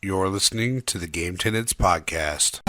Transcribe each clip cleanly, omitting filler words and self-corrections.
You're listening to the Game Tenants Podcast.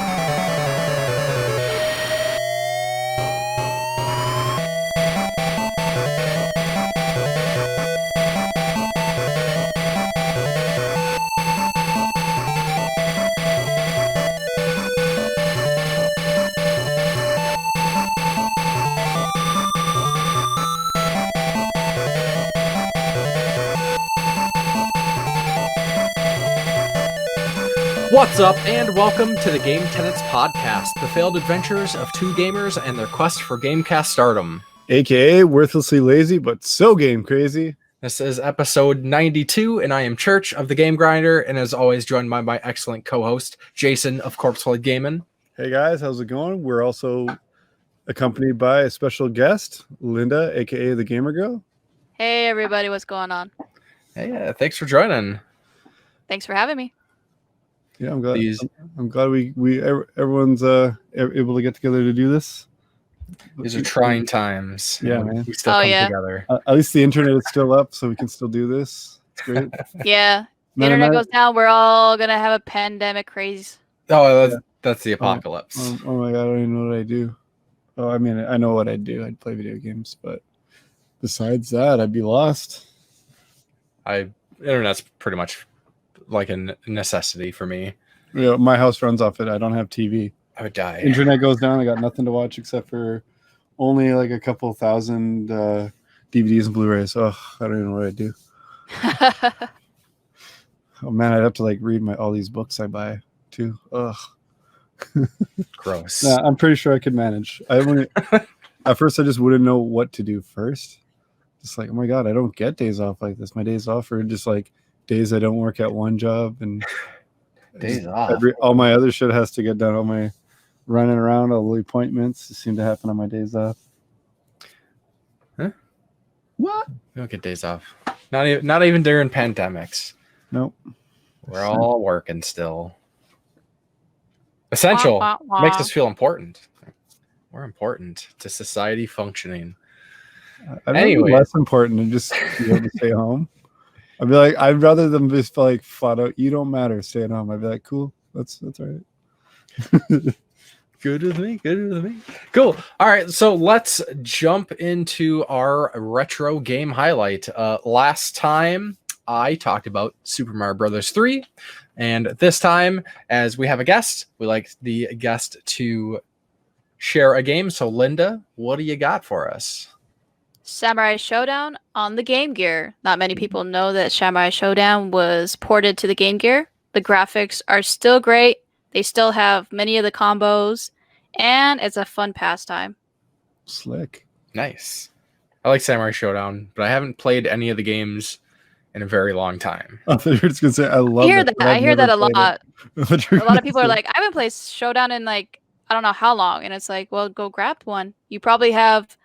What's up, and welcome to the Game Tenants Podcast, the failed adventures of two gamers and their quest for Gamecast stardom. AKA worthlessly lazy, but so game crazy. This is episode 92, and I am Church of the Game Grinder, and as always, joined by my excellent co-host, Jason of Corpsefloyd Gaming. Hey guys, how's it going? We're also accompanied by a special guest, Linda, AKA the Gamer Girl. Hey everybody, what's going on? Hey, thanks for joining. Thanks for having me. Yeah, I'm glad. I'm glad everyone's able to get together to do this. These are trying times. Yeah, man. We still come together. At least the internet is still up, so we can still do this. It's great. Yeah, the internet goes down, we're all gonna have a pandemic craze. Oh, that's the apocalypse. Oh my god, I don't even know what I do. Oh, I mean, I know what I'd do. I'd play video games, but besides that, I'd be lost. Internet's pretty much like a necessity for me. Yeah, my house runs off it. I don't have TV. I would die. Internet goes down. I got nothing to watch except for only like a couple thousand DVDs and Blu-rays. Oh, I don't even know what I'd do. Oh man, I'd have to like read all these books I buy too. Ugh. Gross. Nah, I'm pretty sure I could manage. At first, I just wouldn't know what to do first. Just like, oh my god, I don't get days off like this. My days off are just like days I don't work at one job, and days off. All my other shit has to get done. All my running around, all the appointments seem to happen on my days off. Huh? What? We don't get days off. Not even during pandemics. Nope. We're all working still. Essential. Makes us feel important. We're important to society functioning. Anyway, less important than just be able to stay home. I'd be like, I'd rather them just like flat out, you don't matter, stay at home. I'd be like, cool, that's all right. Good with me. Cool. All right, so let's jump into our retro game highlight. Last time I talked about Super Mario Brothers 3, and this time, as we have a guest, we like the guest to share a game. So Linda, what do you got for us? Samurai Showdown on the Game Gear. Not many people know that Samurai Showdown was ported to the Game Gear. The graphics are still great. They still have many of the combos, and it's a fun pastime. Slick. Nice. I like Samurai Showdown, but I haven't played any of the games in a very long time. I thought you were just gonna say I love it. I hear that a lot. A lot of people are like, I haven't played Showdown in like I don't know how long, and it's like, well, go grab one. You probably have.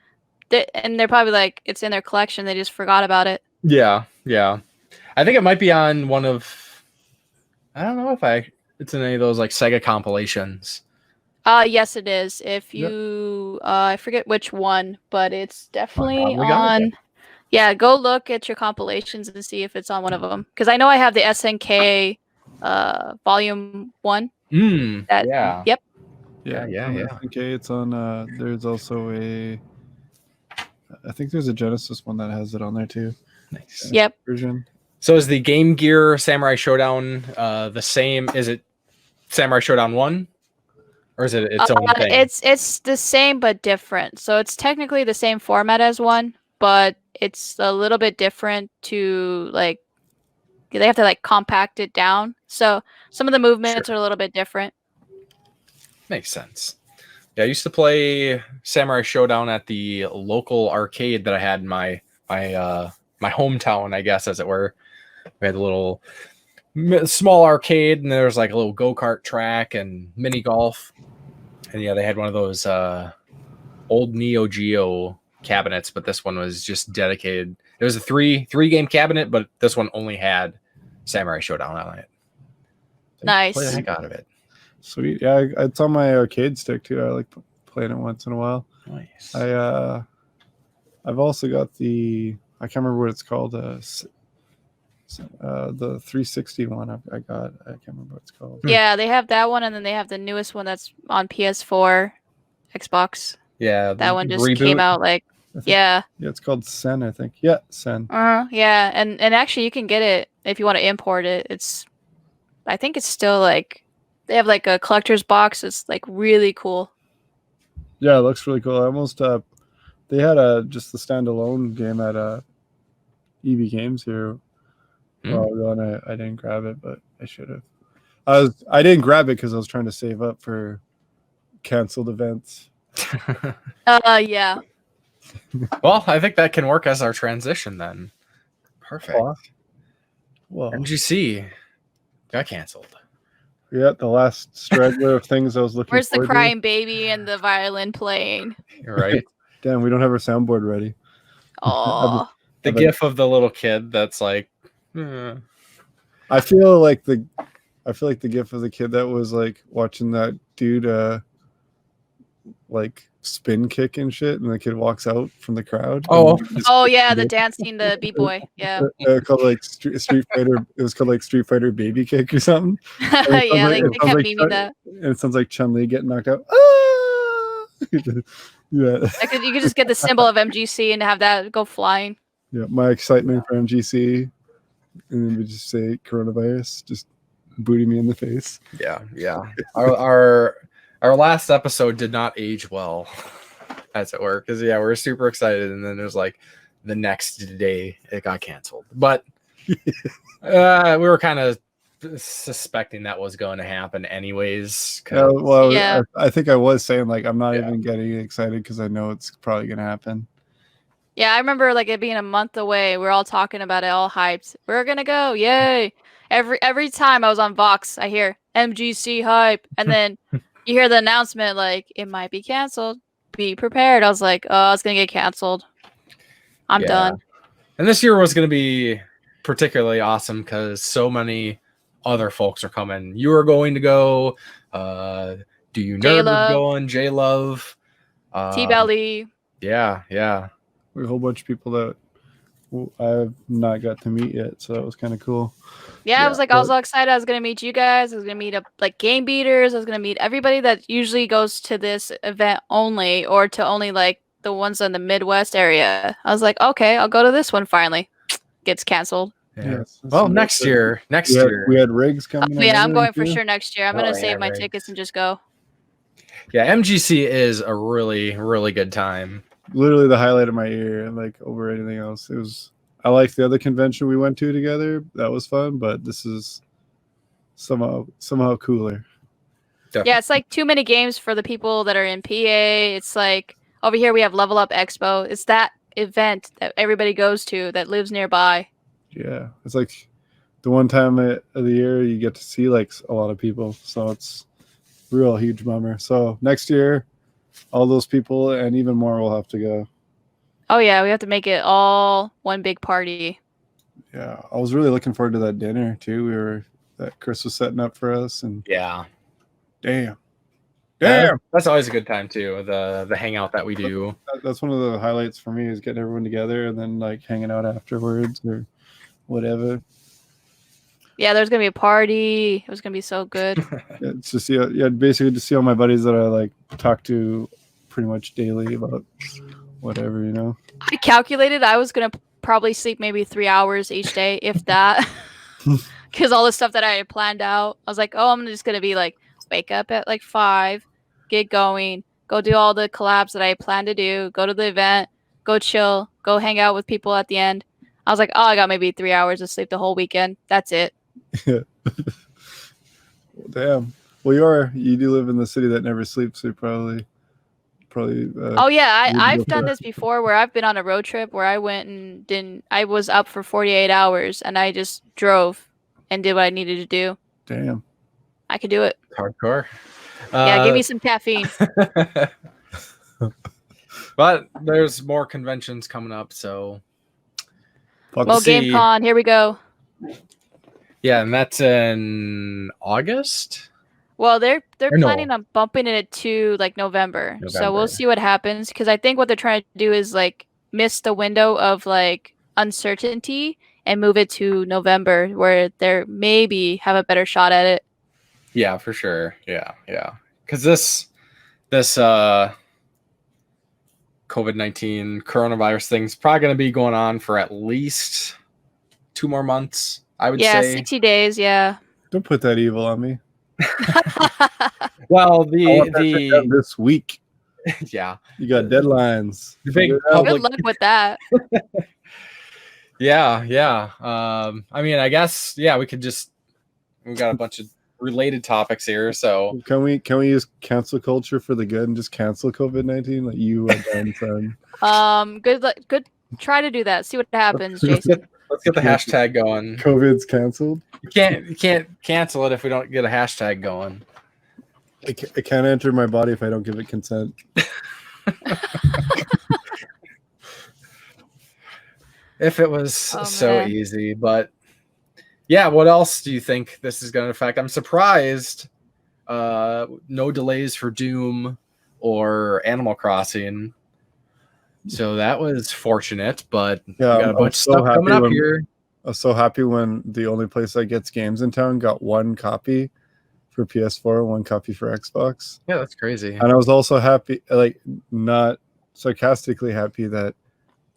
And they're probably like, it's in their collection. They just forgot about it. Yeah. I think it might be on one of, I don't know if it's in any of those like Sega compilations. Yes, it is. If you, I forget which one, but it's definitely on. Yeah, go look at your compilations and see if it's on one of them. Because I know I have the SNK Volume 1. Yeah. Yep. Yeah. Okay, it's on. There's also I think there's a Genesis one that has it on there too. Nice. Yep. Version. So is the Game Gear Samurai Showdown the same? Is it Samurai Showdown 1? Or is it its own thing? It's the same but different. So it's technically the same format as 1, but it's a little bit different to like they have to like compact it down. So some of the movements are a little bit different. Makes sense. Yeah, I used to play Samurai Showdown at the local arcade that I had in my hometown, I guess, as it were. We had a little small arcade, and there was like a little go-kart track and mini golf. And yeah, they had one of those old Neo Geo cabinets, but this one was just dedicated. It was a three game cabinet, but this one only had Samurai Showdown on it. Nice. Play the heck out of it. Sweet. Yeah, it's on my arcade stick too. I like playing it once in a while. Nice. I've also got I can't remember what it's called. The 360 one I got. I can't remember what it's called. Yeah, they have that one, and then they have the newest one that's on PS4, Xbox. Yeah, That one just reboot. came out like Yeah, it's called Sen, I think. Yeah, Sen. Yeah, and actually you can get it if you want to import it. I think it's still like they have like a collector's box. It's like really cool. Yeah, it looks really cool. I almost they had just the standalone game at EB Games here. Well, and I didn't grab it, but I should have. I didn't grab it because I was trying to save up for canceled events. Yeah. Well, I think that can work as our transition then. Perfect. Well, MGC got canceled. Yeah, the last straggler of things I was looking for. Where's the crying baby and the violin playing? You're right. Damn, we don't have our soundboard ready. Oh. The gif of the little kid that's like I feel like the gif of the kid that was like watching that dude like spin kick and shit, and the kid walks out from the crowd. Oh yeah, the dancing, the B-boy. Yeah. Called like Street Fighter. It was called like Street Fighter Baby Kick or something. Yeah, they kept memeing that. And it sounds like Chun-Li getting knocked out. Ah! Yeah. You could just get the symbol of MGC and have that go flying. Yeah, my excitement for MGC, and then we just say coronavirus, just booting me in the face. Yeah. Our last episode did not age well, as it were, because we're super excited, and then there's like the next day it got canceled. But we were kind of suspecting that was going to happen anyways. I think I was saying like I'm not even getting excited because I know it's probably going to happen. Yeah, I remember like it being a month away. We're all talking about it, all hyped. We're gonna go, yay! Every time I was on Vox, I hear MGC hype, and then you hear the announcement like it might be canceled. Be prepared. I was like, oh, it's gonna get canceled. I'm done. And this year was gonna be particularly awesome because so many other folks are coming. You are going to go. Do you nerd was going? J Love, T-Belly. Yeah. We have a whole bunch of people that I have not got to meet yet, so that was kind of cool. Yeah, I was all excited. I was gonna meet you guys. I was gonna meet up like game beaters. I was gonna meet everybody that usually goes to this event only, or to only like the ones in the Midwest area. I was like, okay, I'll go to this one finally. Gets canceled. Yeah. Well, next year. We had rigs coming. Yeah, I'm going for sure next year. I'm gonna save my tickets and just go. Yeah, MGC is a really, really good time. Literally the highlight of my year, like over anything else. I liked the other convention we went to together. That was fun, but this is somehow cooler. Definitely. Yeah, it's like too many games for the people that are in PA. It's like over here we have Level Up Expo. It's that event that everybody goes to that lives nearby. Yeah, it's like the one time of the year you get to see like a lot of people, so it's a real huge bummer. So next year, all those people and even more will have to go. Oh yeah, we have to make it all one big party. Yeah, I was really looking forward to that dinner too. That Chris was setting up for us, and damn, that's always a good time too. The hangout that we do. That's one of the highlights for me is getting everyone together and then like hanging out afterwards or whatever. Yeah, there's gonna be a party. It was gonna be so good. It's just basically to see all my buddies that I like talk to pretty much daily about whatever, I calculated I was gonna probably sleep maybe 3 hours each day, if that, because all the stuff that I had planned out. I was like, oh, I'm just gonna be like, wake up at like 5, get going, go do all the collabs that I plan to do, go to the event, go chill, go hang out with people at the end. I was like, oh, I got maybe 3 hours of sleep the whole weekend. That's it. Damn. Well, you do live in the city that never sleeps, so probably. Oh yeah, I've done this before where I've been on a road trip where I went and I was up for 48 hours and I just drove and did what I needed to do. Damn. I could do it. Hardcore. Yeah, give me some caffeine. But there's more conventions coming up, so. Well, GameCon, here we go. Yeah, and that's in August. Well, they're planning on bumping it to like November. So we'll see what happens, because I think what they're trying to do is like miss the window of like uncertainty and move it to November where they maybe have a better shot at it. Yeah, for sure. Yeah. Because this COVID-19 coronavirus thing's probably going to be going on for at least 2 more months, I would say. 60 days, yeah. Don't put that evil on me. Well, I want that shit done this week. Yeah. You got deadlines. The big Good public. luck with that. Yeah. I mean, I guess, yeah, we've got a bunch of related topics here. So Can we use cancel culture for the good and just cancel COVID-19 like you and Dan said? Good luck. Good. Try to do that. See what happens, Jason. let's get the hashtag going. COVID's canceled. You can't cancel it if we don't get a hashtag going. I can't enter my body if I don't give it consent. If it was so man. easy, but yeah, what else do you think this is going to affect? I'm surprised. No delays for Doom or Animal Crossing. So that was fortunate, but Yeah, we got a bunch of stuff coming up here. I was so happy when the only place that gets games in town got one copy for PS4, one copy for Xbox. Yeah, that's crazy. And I was also happy, like not sarcastically happy that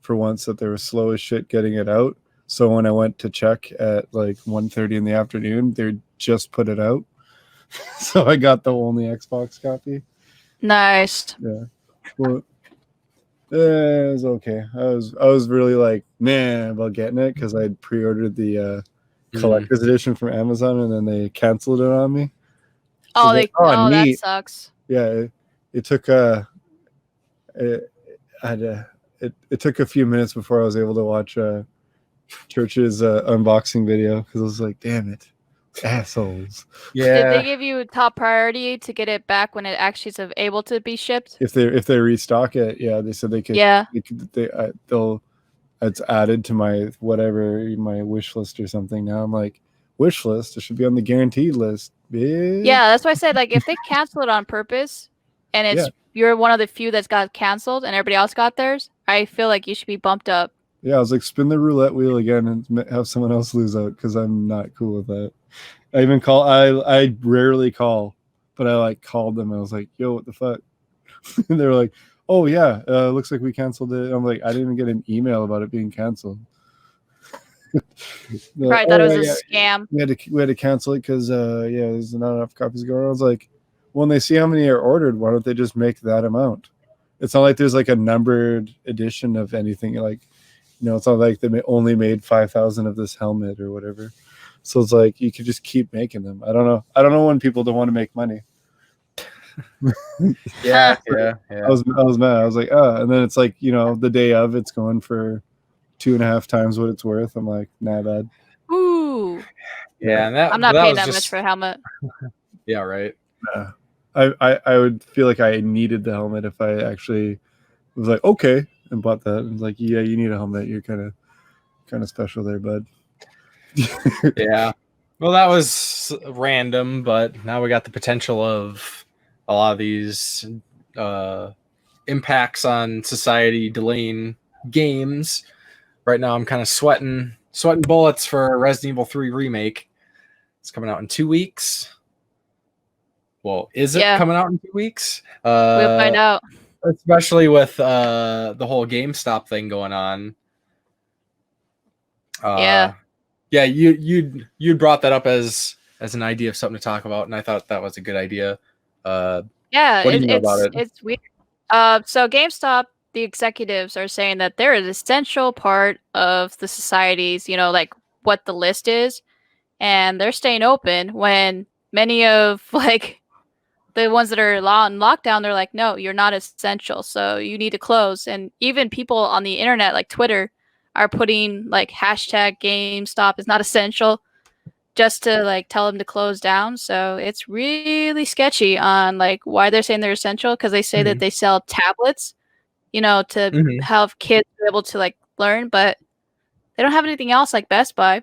for once that they were slow as shit getting it out. So when I went to check at like 1:30 in the afternoon, they just put it out. So I got the only Xbox copy. Nice. Yeah. Well, it was okay. I was really like, man, about getting it because I pre-ordered the collector's edition from Amazon and then they canceled it on me. Oh, So that sucks. Yeah, it took it took a few minutes before I was able to watch Church's unboxing video because I was like, damn it, assholes. Yeah. Did they give you top priority to get it back when it actually is able to be shipped? If they restock it, yeah, they said they could. Yeah. They'll. It's added to my my wish list or something. Now I'm like, wish list. It should be on the guaranteed list. Bitch. Yeah, that's why I said like if they cancel it on purpose and you're one of the few that's got canceled and everybody else got theirs, I feel like you should be bumped up. Yeah, I was like, spin the roulette wheel again and have someone else lose out because I'm not cool with that. I even call. I rarely call, but I like called them. And I was like, yo, what the fuck? And they were like, oh yeah, looks like we canceled it. I'm like, I didn't even get an email about it being canceled. Right, thought it was a scam. We had to cancel it because there's not enough copies going. I was like, when they see how many are ordered, why don't they just make that amount? It's not like there's like a numbered edition of anything. Like, it's not like they only made 5,000 of this helmet or whatever. So it's like you could just keep making them. I don't know when people don't want to make money. Yeah. I was mad. I was like, and then it's like, the day of it's going for 2.5 times what it's worth. I'm like, nah, bad. Ooh. Yeah, and I'm not paying that much for a helmet. Yeah, right. I would feel like I needed the helmet if I actually was like, okay, and bought that. And like, yeah, you need a helmet. You're kind of special there, bud. Yeah. Well, that was random, but now we got the potential of a lot of these impacts on society delaying games. Right now, I'm kind of sweating bullets for Resident Evil 3 remake. It's coming out in 2 weeks. Well, is it coming out in 2 weeks? We'll find out. Especially with the whole GameStop thing going on. Yeah, you'd brought that up as an idea of something to talk about, and I thought that was a good idea. What do you know about it? It's weird. So GameStop, the executives are saying that they're an essential part of the society's, like what the list is, and they're staying open when many of like the ones that are on lockdown, they're like, no, you're not essential, so you need to close. And even people on the internet, like Twitter, are putting like hashtag GameStop is not essential just to like tell them to close down. So it's really sketchy on like why they're saying they're essential, because they say that they sell tablets, to have kids be able to like learn, but they don't have anything else like Best Buy.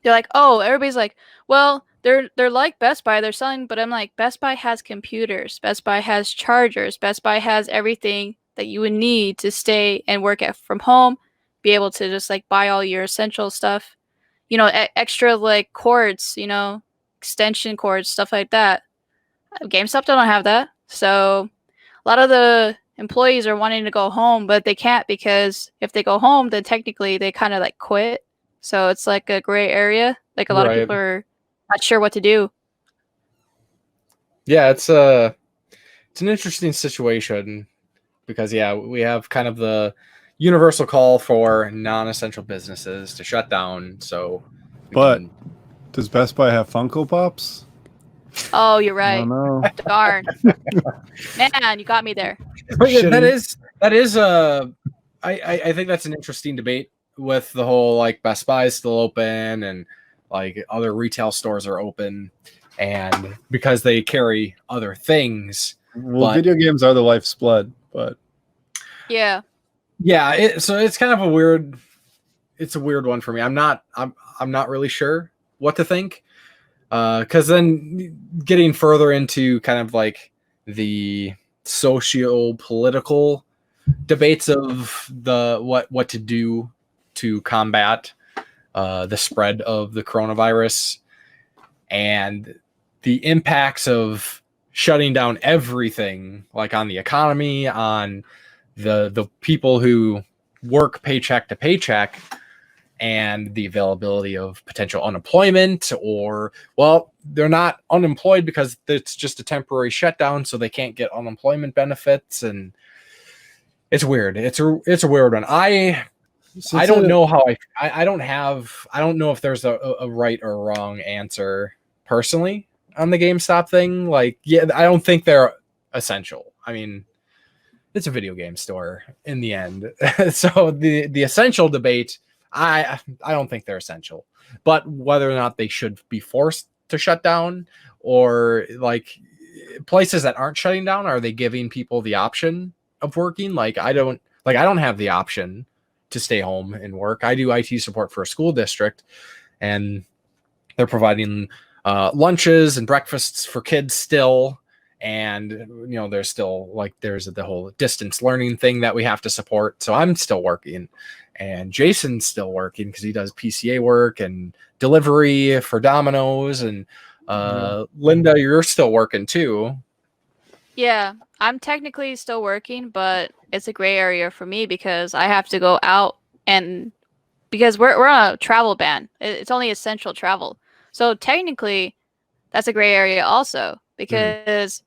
They're like, oh, everybody's like, well, they're like Best Buy, they're selling, but I'm like, Best Buy has computers, Best Buy has chargers, Best Buy has everything that you would need to stay and work from home, be able to just like buy all your essential stuff, you know, extra like cords, you know, extension cords, stuff like that. GameStop don't have that. So a lot of the employees are wanting to go home, but they can't, because if they go home, then technically they kind of like quit. So it's like a gray area. Like a lot of people are not sure what to do. Yeah, it's an interesting situation because we have kind of the universal call for non-essential businesses to shut down. So, but does Best Buy have Funko Pops? Oh, you're right. I don't know. Darn. Man, you got me there. But yeah, that is I think that's an interesting debate with the whole like Best Buy is still open and like other retail stores are open, and because they carry other things. Well, video games are the life's blood, but yeah, so it's kind of a weird one for me. I'm not really sure what to think, because then getting further into kind of like the socio-political debates of the what to do to combat the spread of the coronavirus and the impacts of shutting down everything, like on the economy, on the people who work paycheck to paycheck, and the availability of potential unemployment, or, well, they're not unemployed because it's just a temporary shutdown, so they can't get unemployment benefits. And it's weird. It's a weird one. I don't know how I don't know if there's a right or wrong answer personally on the GameStop thing. Like, yeah, I don't think they're essential. I mean, it's a video game store in the end. So the essential debate, I don't think they're essential. But whether or not they should be forced to shut down, or like places that aren't shutting down, are they giving people the option of working? Like I don't have the option to stay home and work. I do IT support for a school district, and they're providing lunches and breakfasts for kids still. And, you know, there's still like, there's the whole distance learning thing that we have to support. So I'm still working, and Jason's still working because he does PCA work and delivery for Domino's. And Linda, you're still working too. Yeah, I'm technically still working, but it's a gray area for me because I have to go out, and because we're on a travel ban. It's only essential travel. So technically that's a gray area also, because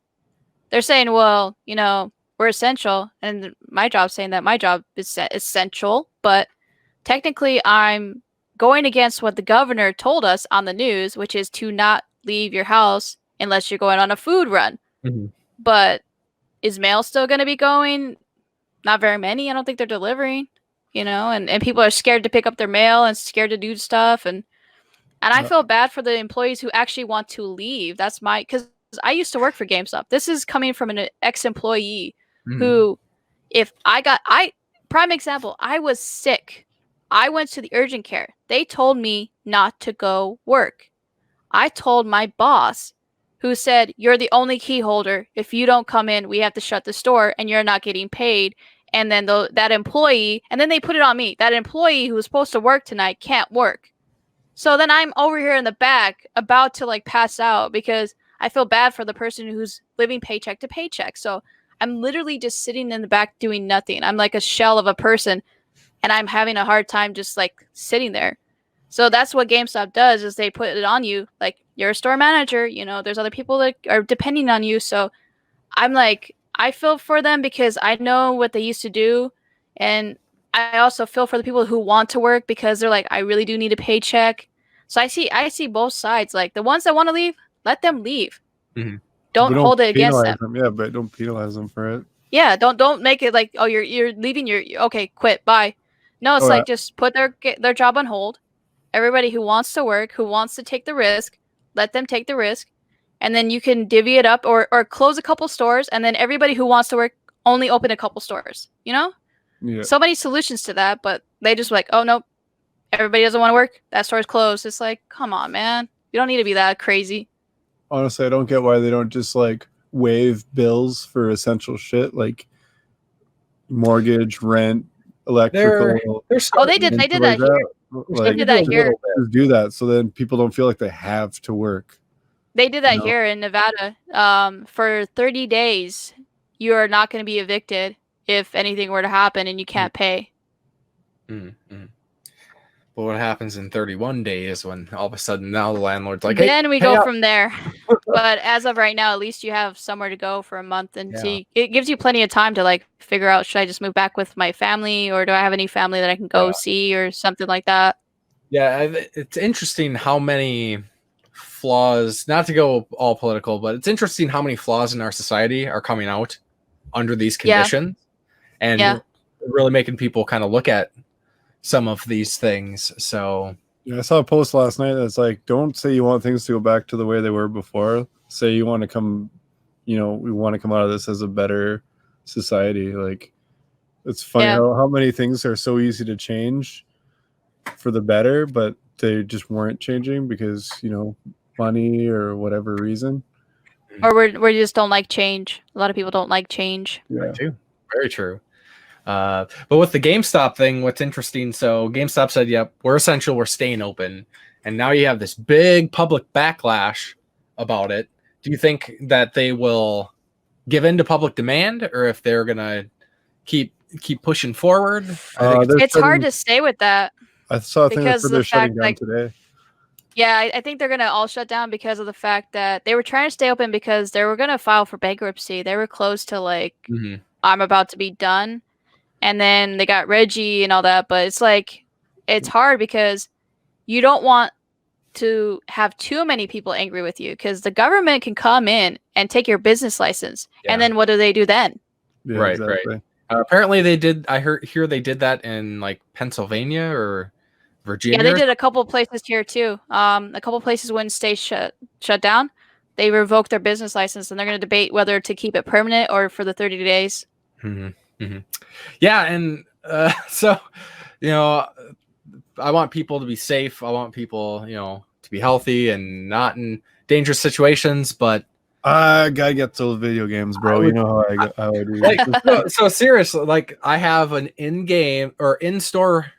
they're saying, well, you know, we're essential, and my job's saying that my job is essential, but technically I'm going against what the governor told us on the news, which is to not leave your house unless you're going on a food run. Mm-hmm. But is mail still going to be going? Not very many. I don't think they're delivering, you know, and people are scared to pick up their mail and scared to do stuff. And I feel bad for the employees who actually want to leave. Because I used to work for GameStop. This is coming from an ex-employee who, prime example, I was sick. I went to the urgent care. They told me not to go work. I told my boss, who said, you're the only key holder. If you don't come in, we have to shut the store and you're not getting paid. And then that employee, and then they put it on me. That employee who was supposed to work tonight can't work. So then I'm over here in the back about to like pass out because I feel bad for the person who's living paycheck to paycheck. So I'm literally just sitting in the back doing nothing. I'm like a shell of a person, and I'm having a hard time just like sitting there. So that's what GameStop does, is they put it on you. Like, you're a store manager, you know, there's other people that are depending on you. So I'm like, I feel for them because I know what they used to do. And I also feel for the people who want to work because they're like, I really do need a paycheck. So I see both sides. Like, the ones that want to leave, let them leave. Mm-hmm. Don't hold it against them. Yeah, but don't penalize them for it. Yeah, don't make it like, oh, you're leaving, okay, quit, bye. No, it's like, just put their job on hold. Everybody who wants to work, who wants to take the risk, let them take the risk. And then you can divvy it up or close a couple stores, and then everybody who wants to work only open a couple stores, you know? Yeah. So many solutions to that, but they just like, oh, nope, everybody doesn't want to work, that store's closed. It's like, come on, man. You don't need to be that crazy. Honestly, I don't get why they don't just like waive bills for essential shit like mortgage, rent, electrical. They're they did. and They stuff did like that here. Like, did that just here. just do that so then people don't feel like they have to work. They did that know? here in Nevada. For 30 days, you are not going to be evicted if anything were to happen and you can't pay. Mm-hmm. But what happens in 31 days when all of a sudden now the landlord's like, then we go out. from there. But as of right now, at least you have somewhere to go for a month, and see, it gives you plenty of time to like figure out, should I just move back with my family, or do I have any family that I can go see, or something like that. Yeah, it's interesting how many flaws, not to go all political, but it's interesting how many flaws in our society are coming out under these conditions, and really making people kind of look at some of these things. So yeah, I saw a post last night that's like, don't say you want things to go back to the way they were before. Say you want to come, we want to come out of this as a better society. Like, it's funny how many things are so easy to change for the better, but they just weren't changing because, money or whatever reason. Or we just don't like change. A lot of people don't like change. Yeah, too. Very true. But with the GameStop thing, what's interesting, so GameStop said, yep, we're essential, we're staying open. And now you have this big public backlash about it. Do you think that they will give in to public demand, or if they're going to keep pushing forward? I think it's hard to say with that. I saw a thing that they're shutting down today. Yeah, I think they're going to all shut down because of the fact that they were trying to stay open because they were going to file for bankruptcy. They were close to like, I'm about to be done. And then they got Reggie and all that. But it's like, it's hard because you don't want to have too many people angry with you, because the government can come in and take your business license. Yeah. And then what do they do then? Yeah, right, exactly. Right. Apparently they did. I hear they did that in like Pennsylvania or Virginia. Yeah, they did a couple of places here too. A couple of places when states shut down, they revoked their business license, and they're going to debate whether to keep it permanent or for the 30 days. Yeah, and so I want people to be safe. I want people, to be healthy and not in dangerous situations. But I gotta get those video games, bro. You know how I do. Like, so seriously, like I have an in-game or in-store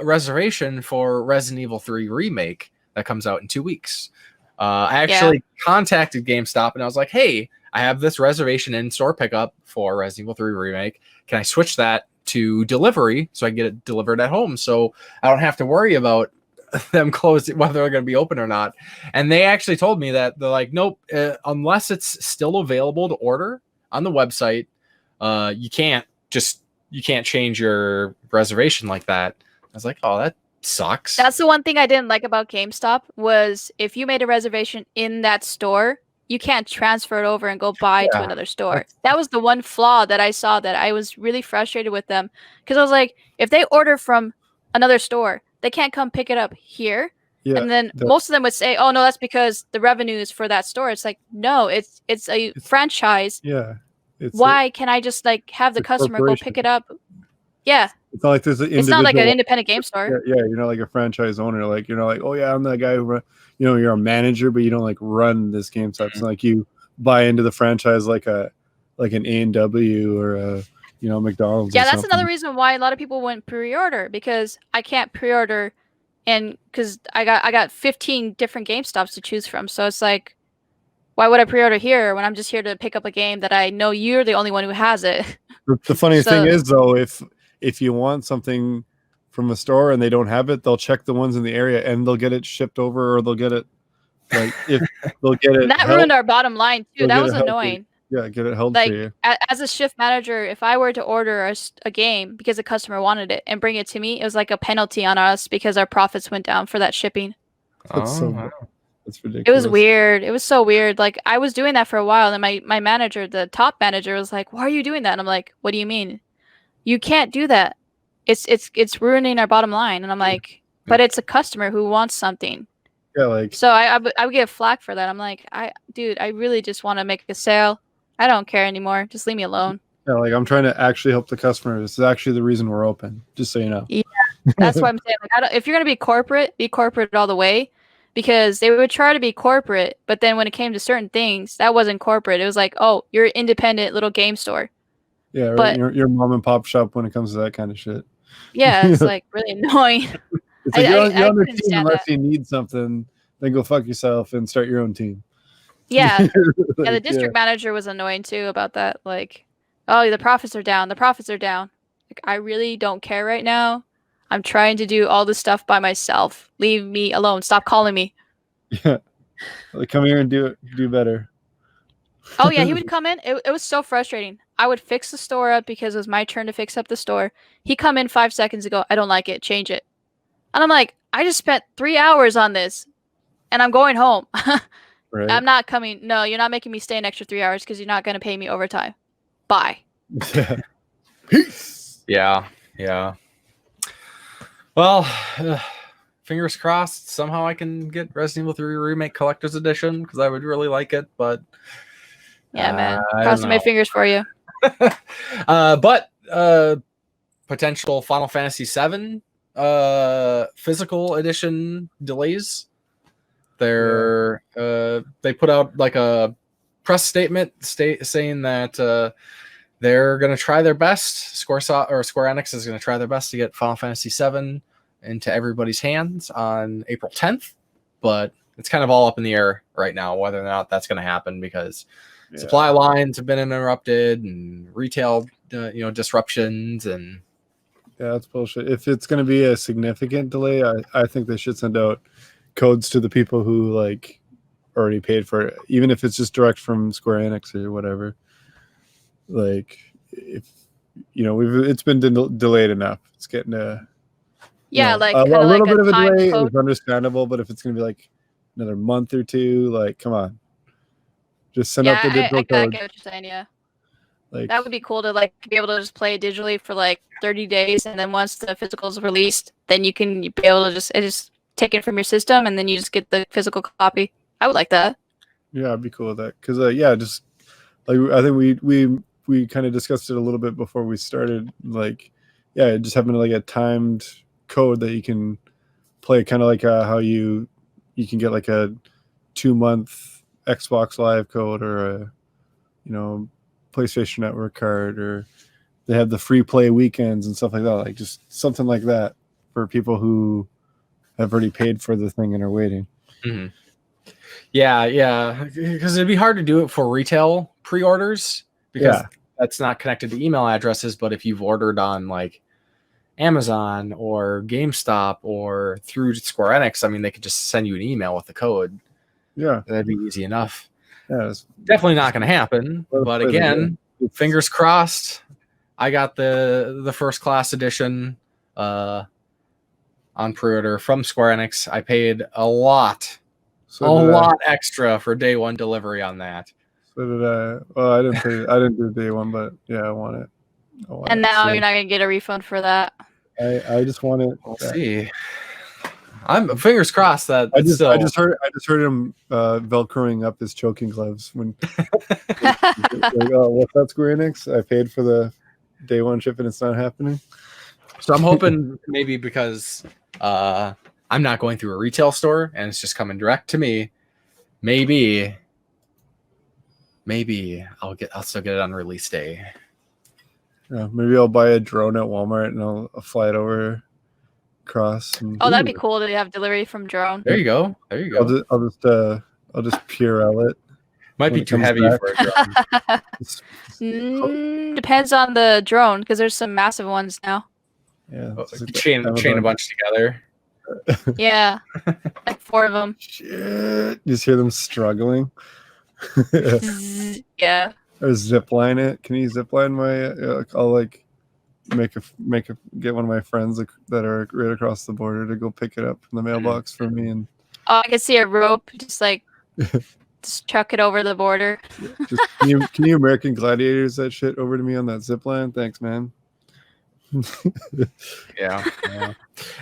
reservation for Resident Evil 3 Remake that comes out in 2 weeks. I actually contacted GameStop and I was like, hey, I have this reservation in-store pickup for Resident Evil 3 Remake. Can I switch that to delivery so I can get it delivered at home, so I don't have to worry about them closed, whether they're going to be open or not? And they actually told me that they're like, nope, unless it's still available to order on the website, you can't change your reservation like that. I was like, oh, that sucks. That's the one thing I didn't like about GameStop, was if you made a reservation in that store, you can't transfer it over and go buy to another store. That was the one flaw that I saw, that I was really frustrated with them, because I was like, if they order from another store, they can't come pick it up here. Yeah, and then most of them would say, oh no, that's because the revenue is for that store. It's like, no, it's a franchise. Yeah. Why can I just like have the customer go pick it up? Yeah. It's not like there's an it's not like an independent game store. Yeah, you're not like a franchise owner. Like, you're not like, oh yeah, I'm that guy who run, you're a manager, but you don't like run this GameStop. It's like you buy into the franchise like an A&W or a McDonald's. Yeah, that's another reason why a lot of people went pre-order, because I can't pre-order, and because I got 15 different GameStops to choose from. So it's like, why would I pre-order here when I'm just here to pick up a game that I know you're the only one who has it? The funniest thing is, though, if you want something from a store and they don't have it, they'll check the ones in the area and they'll get it shipped over, or they'll get it they'll get it. And that ruined our bottom line too. That was annoying. Yeah, get it held like, for you. As a shift manager, if I were to order a game because a customer wanted it and bring it to me, it was like a penalty on us because our profits went down for that shipping. That's that's ridiculous. It was weird. It was so weird. Like, I was doing that for a while, and my manager, the top manager, was like, "Why are you doing that?" And I'm like, "What do you mean? You can't do that. It's ruining our bottom line." And I'm like, "But it's a customer who wants something." Yeah, like, so I would get flack for that. I'm like, I really just want to make a sale. I don't care anymore. Just leave me alone. Yeah, like, I'm trying to actually help the customer. This is actually the reason we're open. Just so you know. Yeah, that's what I'm saying. Like, if you're gonna be corporate all the way. Because they would try to be corporate, but then when it came to certain things, that wasn't corporate. It was like, oh, you're an independent little game store. Yeah, right. But your mom and pop shop when it comes to that kind of shit. Yeah, it's like really annoying. It's like you're on the couldn't team stand unless that. you need something, then go fuck yourself and start your own team. Yeah, yeah. The Like, district manager was annoying too about that. Like, oh, the profits are down. The profits are down. Like, I really don't care right now. I'm trying to do all this stuff by myself. Leave me alone. Stop calling me. yeah. Like, come here and do better. Oh yeah, he would come in. It was so frustrating. I would fix the store up because it was my turn to fix up the store. He'd come in 5 seconds ago. I don't like it. Change it. And I'm like, I just spent 3 hours on this, and I'm going home. Right. I'm not coming. No, you're not making me stay an extra 3 hours because you're not going to pay me overtime. Bye. Yeah. Peace. Yeah. Well, fingers crossed. Somehow I can get Resident Evil 3 Remake Collector's Edition because I would really like it. But Yeah, man. I don't Crossing my know. fingers for you. But potential Final Fantasy VII physical edition delays. They put out like a press statement saying that they're going to try their best. Square Enix is going to try their best to get Final Fantasy VII into everybody's hands on April 10th, but it's kind of all up in the air right now whether or not that's going to happen because supply lines have been interrupted and retail disruptions and that's bullshit. If it's going to be a significant delay, I think they should send out codes to the people who like already paid for it, even if it's just direct from Square Enix or whatever. Like, if it's been delayed enough. It's getting a Like a kinda little like bit of a time delay code. is understandable, but if it's going to be like another month or two, like, come on, just send out the digital I code. get what you're saying. Yeah, Like, that would be cool to like be able to just play it digitally for like 30 days, and then once the physical is released, then you can be able to just take it from your system, and then you just get the physical copy. I would like that. yeah, I'd be cool with that because just like I think we kind of discussed it a little bit before we started. Like, just having like a timed code that you can play, kind of like how you can get like a 2-month Xbox Live code or a PlayStation Network card, or they have the free play weekends and stuff like that. Like, just something like that for people who have already paid for the thing and are waiting. Mm-hmm. Yeah, because it'd be hard to do it for retail pre-orders because that's not connected to email addresses. But if you've ordered on like Amazon or GameStop or through Square Enix, I mean, they could just send you an email with the code. Yeah, that'd be easy enough. Yeah, it's definitely not going to happen. But again, fingers crossed. I got the first class edition on pre-order from Square Enix. I paid a lot extra for day one delivery on that. So did I. Well, I didn't do day one, but yeah, I want it. And now you're not gonna get a refund for that. I just want it. We'll see. I'm fingers crossed that I just heard him velcroing up his choking gloves when like, oh, what's that, Square Enix? I paid for the day one ship and it's not happening. So I'm hoping maybe because I'm not going through a retail store and it's just coming direct to me. Maybe I'll still get it on release day. Yeah, maybe I'll buy a drone at Walmart and I'll fly it over across. That'd be cool to have delivery from drone. There you go. I'll just Purell it. Might be too heavy for a drone. Depends on the drone because there's some massive ones now. Yeah, chain a bunch together. Yeah, like 4 of them. Shit, you just hear them struggling. Yeah. Or zip line it. Can you zip line my? I'll like get one of my friends that are right across the border to go pick it up from the mailbox for me. And I can see a rope, just like just chuck it over the border. Can you American Gladiators that shit over to me on that zip line? Thanks, man. Yeah.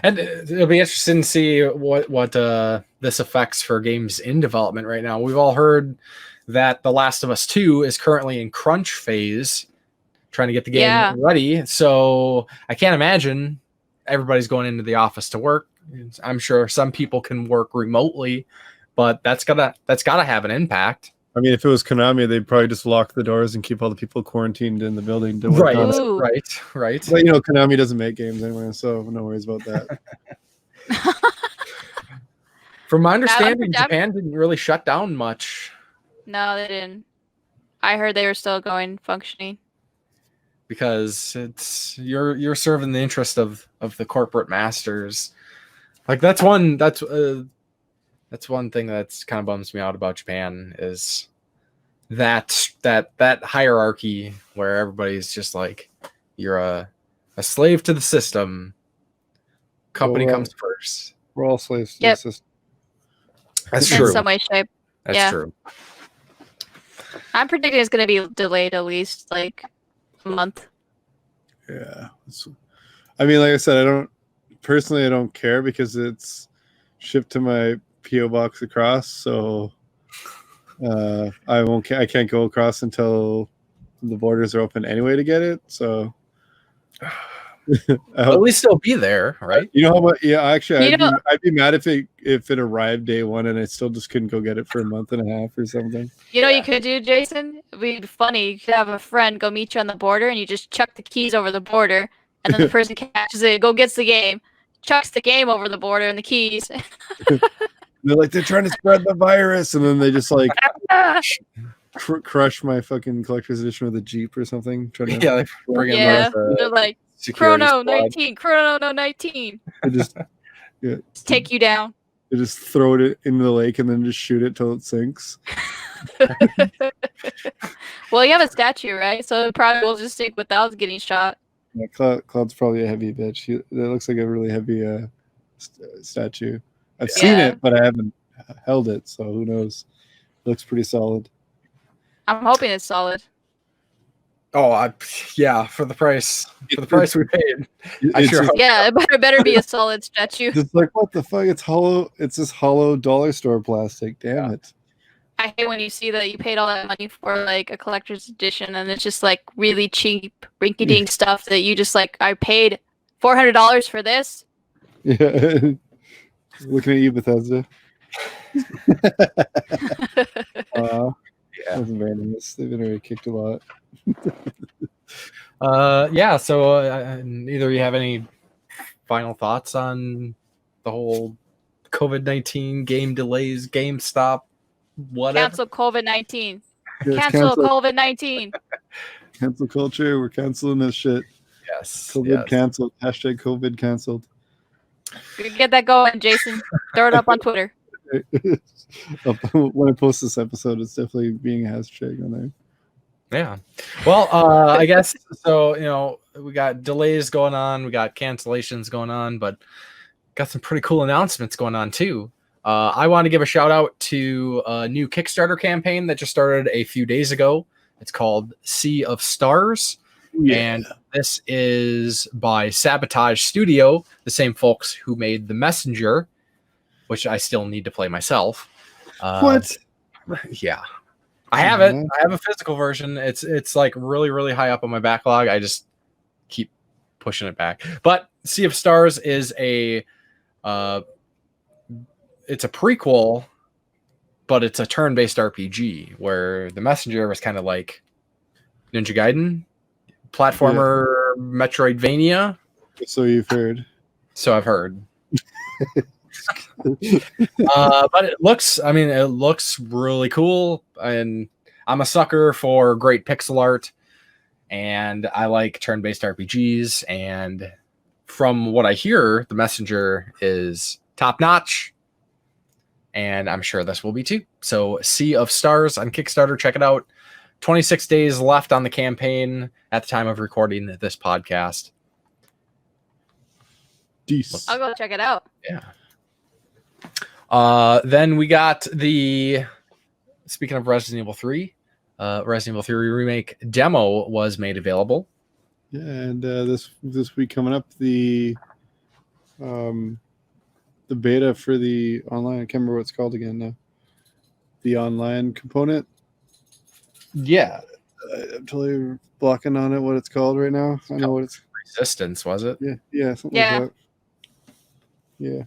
And it'll be interesting to see what this affects for games in development right now. We've all heard that The Last of Us 2 is currently in crunch phase, trying to get the game ready. So I can't imagine everybody's going into the office to work. I'm sure some people can work remotely, but that's gotta have an impact. I mean, if it was Konami, they'd probably just lock the doors and keep all the people quarantined in the building. To work Right, on it. Ooh. right. But Konami doesn't make games anyway, so no worries about that. From my understanding, Japan didn't really shut down much. No, they didn't. I heard they were still functioning. Because you're serving the interest of the corporate masters. Like that's one thing that's kind of bums me out about Japan is that hierarchy where everybody's just like you're a slave to the system. Company comes first. We're all slaves to Yep. the system. That's In true. some way, shape. That's Yeah. true. I'm predicting it's going to be delayed at least like a month. Yeah. I mean, like I said, I don't care because it's shipped to my PO box across, so I can't go across until the borders are open anyway to get it. So At least it'll be there, right? You know how much? Yeah, actually, You know- I'd be mad if it arrived day one and I still just couldn't go get it for a month and a half or something. You know what you could do, Jason? It'd be funny. You could have a friend go meet you on the border and you just chuck the keys over the border and then the person catches it, gets the game, chucks the game over the border and the keys. They're trying to spread the virus, and then they just like crush my fucking collector's edition with a Jeep or something. Trying to, Yeah, like bring in Yeah, the they're like, security Chrono squad. 19, Chrono 19. they just Just take you down. they just throw it into the lake and then just shoot it till it sinks. Well, you have a statue, right? So it probably will just stick without getting shot. Yeah, Cloud's probably a heavy bitch. That looks like a really heavy statue. I've seen Yeah. it, but I haven't held it, so who knows? It looks pretty solid. I'm hoping it's solid. Oh, yeah, for the price we paid. I It's sure just- hope. Yeah, it better be a solid statue. It's like, what the fuck? It's hollow. It's this hollow dollar store plastic. Damn it. I hate when you see that you paid all that money for like a collector's edition and it's just like really cheap, rinky-dink stuff that you just like, I paid $400 for this. Yeah. Looking at you, Bethesda. Yeah. That's very nice. They've been already kicked a lot. Yeah. So, either you have any final thoughts on the whole COVID-19 game delays, GameStop, whatever? Cancel COVID-19. Yes, Cancel COVID-19. cancel culture. We're canceling this shit. Yes. COVID yes. canceled. Hashtag COVID canceled. Get that going, Jason. Throw it up on Twitter. When I post this episode, it's definitely being a hashtag on there. Yeah. Well, I guess so. We got delays going on, we got cancellations going on, but got some pretty cool announcements going on too. I want to give a shout out to a new Kickstarter campaign that just started a few days ago. It's called Sea of Stars. And this is by Sabotage Studio, the same folks who made The Messenger, which I still need to play myself. What? Yeah. I have it. I have a physical version. It's like really, really high up on my backlog. I just keep pushing it back. But Sea of Stars is it's a prequel, but it's a turn-based RPG where The Messenger was kind of like Ninja Gaiden, platformer, Metroidvania. So you've heard. So I've heard. But it looks really cool, and I'm a sucker for great pixel art, and I like turn-based RPGs, and from what I hear, The Messenger is top-notch, and I'm sure this will be too. So Sea of Stars on Kickstarter, check it out. 26 days left on the campaign at the time of recording this podcast. Decent. I'll go check it out. Yeah. Then we got speaking of Resident Evil 3, Resident Evil 3 Remake demo was made available. Yeah, and this week coming up, the beta for the online, I can't remember what it's called again now. The online component. Yeah. I'm totally blocking on it what it's called right now. I know what it's. Resistance, was it? Yeah, something Yeah. like that. Yeah.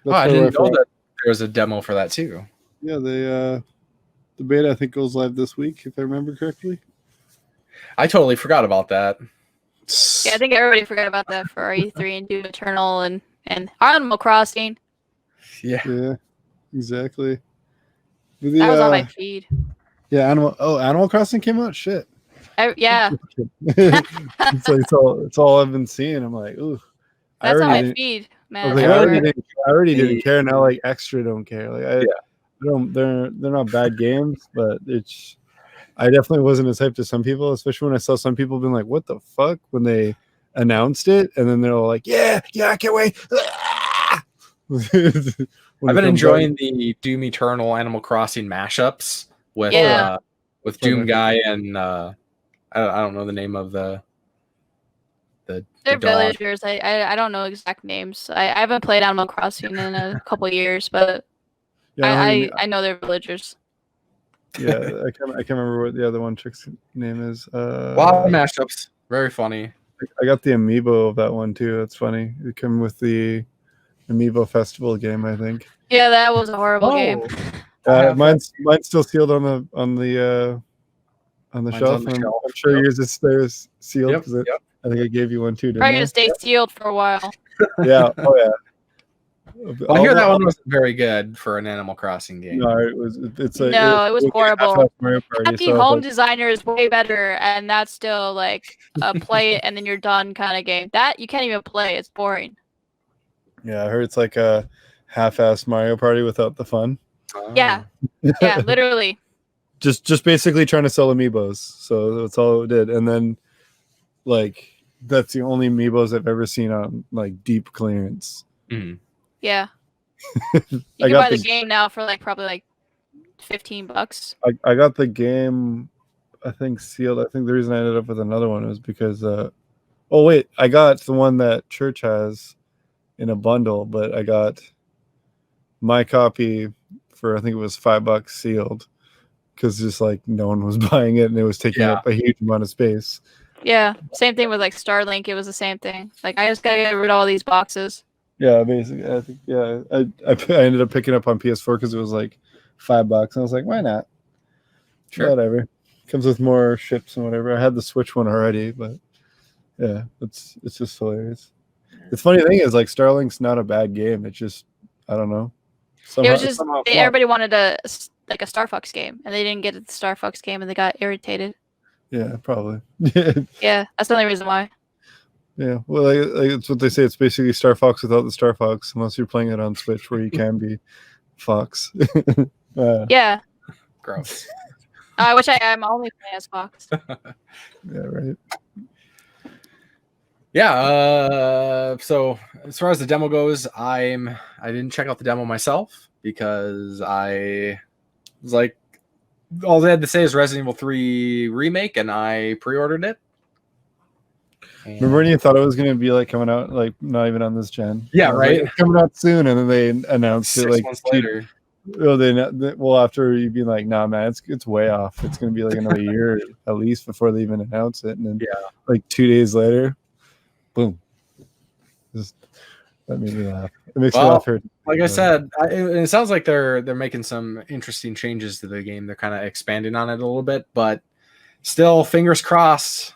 Oh, I didn't know forgot. that there was a demo for that too. Yeah, they The beta I think goes live this week, if I remember correctly. I totally forgot about that. Yeah, I think everybody forgot about that for RE3 and Doom Eternal and Animal Crossing. Yeah, exactly. That was on my feed. Yeah, Animal Crossing came out. Shit. Yeah. it's all I've been seeing. I'm like, ooh. That's on my feed, man. I already didn't care. Now like extra don't care. Like I don't. They're not bad games, but I definitely wasn't as hyped as some people, especially when I saw some people being like, "What the fuck?" when they announced it, and then they're all like, "Yeah, I can't wait." I've been enjoying the Doom Eternal Animal Crossing mashups with Doom Guy and I don't know the name of the They're villagers. I don't know exact names. I haven't played Animal Crossing in a couple years, but I know they're villagers. Yeah, I can't remember what the other one chick's name is. A lot of mashups, very funny. I got the amiibo of that one too. That's funny. It came with the Amiibo Festival game, I think. Yeah, that was a horrible game. Mine's still sealed on the shelf. I'm sure yours is there sealed because I think I gave you one too. Didn't Probably just stay sealed for a while. Yeah. Oh yeah. Well, I hear that one wasn't very good for an Animal Crossing game. No, it was horrible. Happy Home Designer is way better, and that's still like a play it and then you're done kind of game. That you can't even play; it's boring. Yeah, I heard it's like a half-assed Mario Party without the fun. Yeah, literally. Just basically trying to sell amiibos. So that's all it did, and then like that's the only amiibos I've ever seen on like deep clearance. Mm-hmm. Yeah. You can buy the game now for probably like $15. I got the game, I think sealed. I think the reason I ended up with another one was because I got the one that Church has in a bundle, but I got my copy for I think it was $5 sealed because just like no one was buying it and it was taking up a huge amount of space. Yeah, same thing with like Starlink. It was the same thing. Like I just gotta get rid of all these boxes. Yeah, basically, I think I ended up picking up on PS4 because it was like $5, and I was like, why not? Sure, whatever. Comes with more ships and whatever. I had the Switch one already, but yeah, it's just hilarious. The funny thing is, like, Starlink's not a bad game. It's just I don't know. It was just everybody wanted a Star Fox game, and they didn't get the Star Fox game, and they got irritated. Yeah, probably. Yeah, that's the only reason why. Yeah, well, like it's what they say. It's basically Star Fox without the Star Fox, unless you're playing it on Switch, where you can be Fox. Yeah. Gross. I wish I am only playing as Fox. Yeah, right. Yeah. So as far as the demo goes, I didn't check out the demo myself because I was like, all they had to say is Resident Evil 3 remake, and I pre-ordered it. Remember when you thought it was going to be like coming out, like not even on this gen? Yeah, right. Like, coming out soon, and then they announced 6 it like months later. After you'd be like, nah, man, it's way off. It's going to be like another year at least before they even announce it, and then like 2 days later, boom. That made me laugh. It makes me laugh. Like I said, it sounds like they're making some interesting changes to the game. They're kind of expanding on it a little bit, but still, fingers crossed.